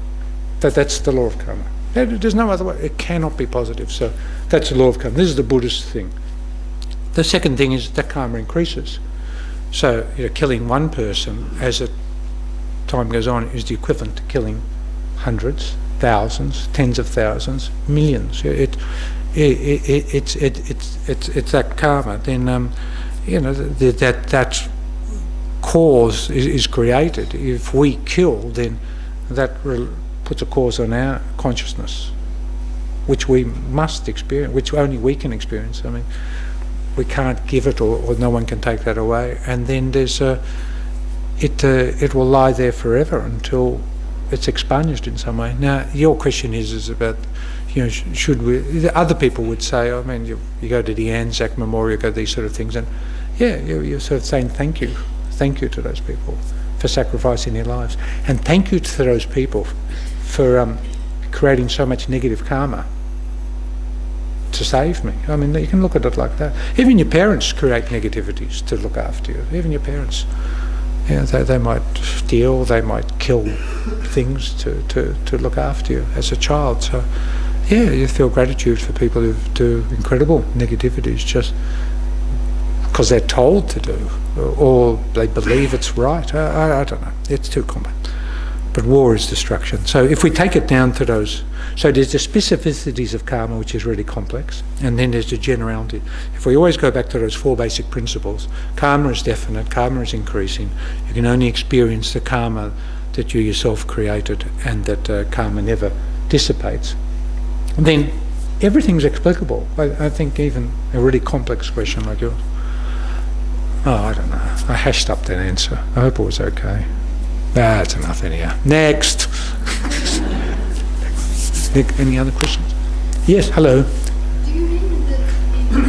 That's the law of karma. There's no other way. It cannot be positive. So that's the law of karma. This is the Buddhist thing. The second thing is that karma increases. So, you know, killing one person as time goes on is the equivalent to killing hundreds, thousands, tens of thousands, millions. It's that karma. Then you know, that cause is created. If we kill, then that puts a cause on our consciousness, which we must experience, which only we can experience. I mean, we can't give it, or no one can take that away. And then there's it will lie there forever until it's expunged in some way. Now, your question is about, you know, should we? Other people would say, I mean, you go to the Anzac Memorial, go to these sort of things, and yeah, you're sort of saying thank you to those people for sacrificing their lives, and thank you to those people for creating so much negative karma to save me. I mean, you can look at it like that. Even your parents create negativities to look after you. Even your parents, you know, they might steal, they might kill things to look after you as a child. So, yeah, you feel gratitude for people who do incredible negativities just because they're told to do, or they believe it's right. I don't know. It's too common. But war is destruction. So if we take it down to those, so there's the specificities of karma, which is really complex, and then there's the generality. If we always go back to those four basic principles, karma is definite, karma is increasing. You can only experience the karma that you yourself created, and that karma never dissipates. And then everything's explicable. I think even a really complex question like yours. Oh, I don't know. I hashed up that answer. I hope it was okay. That's enough anyhow. Next. Nick, any other questions? Yes, hello. Do you mean that it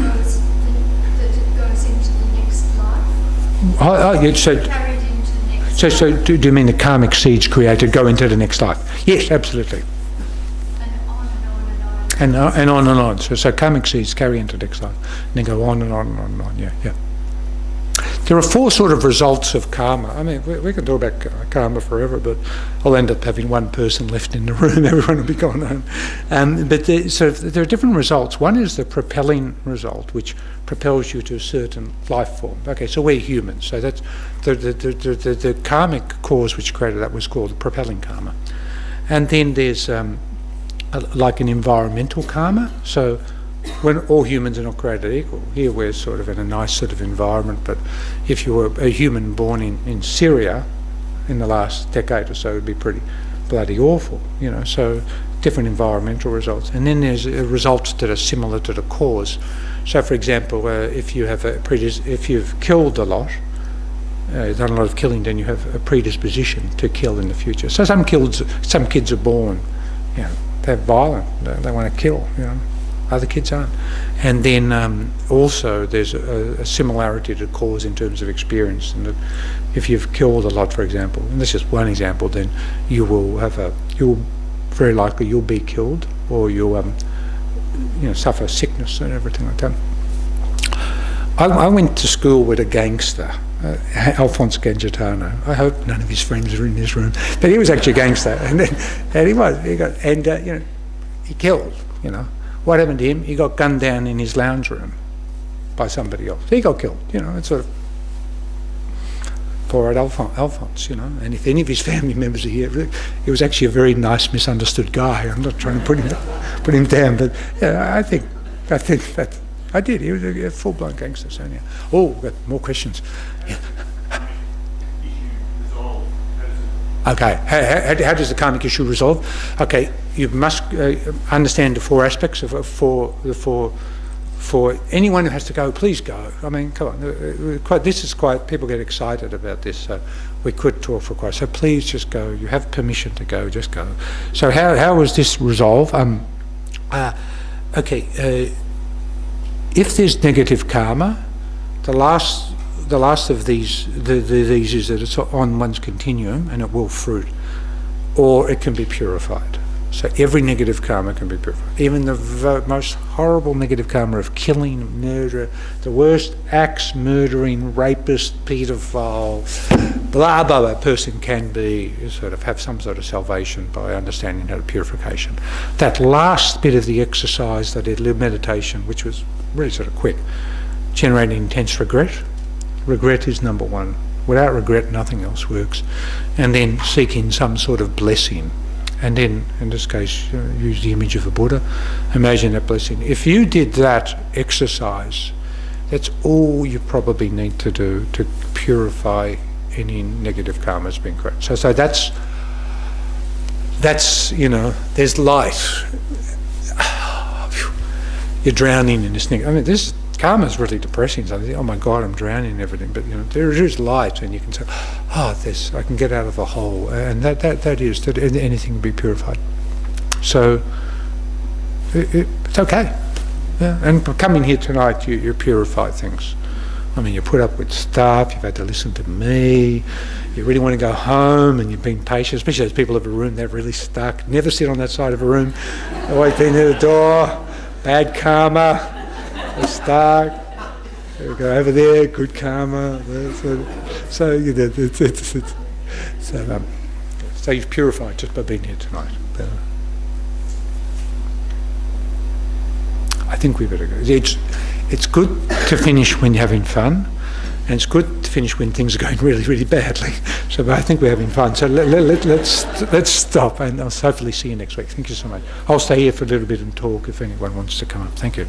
goes into the next life? Yeah, so, Carried into the next life? so do you mean the karmic seeds created go into the next life? Yes, absolutely. And on and on and on. And on and on. So karmic seeds carry into the next life. And then go on and on and on and on. Yeah. There are four sort of results of karma. I mean, we can talk about karma forever, but I'll end up having one person left in the room. Everyone will be gone home. So there are different results. One is the propelling result, which propels you to a certain life form. Okay, so we're humans. So that's the karmic cause which created that was called the propelling karma. And then there's like an environmental karma. So when all humans are not created equal. Here we're sort of in a nice sort of environment, but if you were a human born in Syria in the last decade or so, it would be pretty bloody awful, you know. So different environmental results. And then there's results that are similar to the cause. So for example, if you have if you've killed a lot, done a lot of killing, then you have a predisposition to kill in the future. So some kids are born, you know, they're violent. They want to kill. Other kids aren't. And then also there's a similarity to cause in terms of experience. And that if you've killed a lot, for example, and this is one example, then you'll very likely you'll be killed, or you'll suffer sickness and everything like that. I went to school with a gangster, Alphonse Gangitano. I hope none of his friends are in this room, but he was actually a gangster, and he killed. What happened to him? He got gunned down in his lounge room by somebody else. He got killed. It's sort of poor old Alphonse. And if any of his family members are here, he was actually a very nice, misunderstood guy. I'm not trying to put him down, but I think that I did. He was a full-blown gangster. So yeah. Oh, we've got more questions. Yeah. Okay, how does the karmic issue resolve? Okay, you must understand the four aspects of for anyone who has to go, please go. I mean, come on, people get excited about this, so we could talk for quite, so please just go. You have permission to go, just go. So how was this resolved? If there's negative karma, the last of these is that it's on one's continuum and it will fruit, or it can be purified. So every negative karma can be purified. Even the most horrible negative karma of killing, murder, the worst acts, murdering, rapist, paedophile, blah blah blah person can be have some sort of salvation by understanding how to purification. That last bit of the exercise that I did, meditation, which was really sort of quick, generating intense regret. Regret is number one. Without regret, nothing else works. And then seeking some sort of blessing. And then, in this case, use the image of a Buddha. Imagine that blessing. If you did that exercise, that's all you probably need to do to purify any negative karma that's been created. So that's there's light. You're drowning in this thing. I mean, this karma is really depressing. So I think, oh my God, I'm drowning in everything. But there is light, and you can say, I can get out of the hole, and that anything can be purified. So it's okay. Yeah. And coming here tonight, you purify things. I mean, you put up with stuff. You've had to listen to me. You really want to go home, and you've been patient. Especially those people of a room that are really stuck. Never sit on that side of a room. Always been near the door. Bad karma. They're stuck. They go over there. Good karma. So you've purified just by being here tonight. I think we better go. It's good to finish when you're having fun, and it's good to finish when things are going really, really badly. So I think we're having fun. So let's stop, and I'll hopefully see you next week. Thank you so much. I'll stay here for a little bit and talk if anyone wants to come up. Thank you.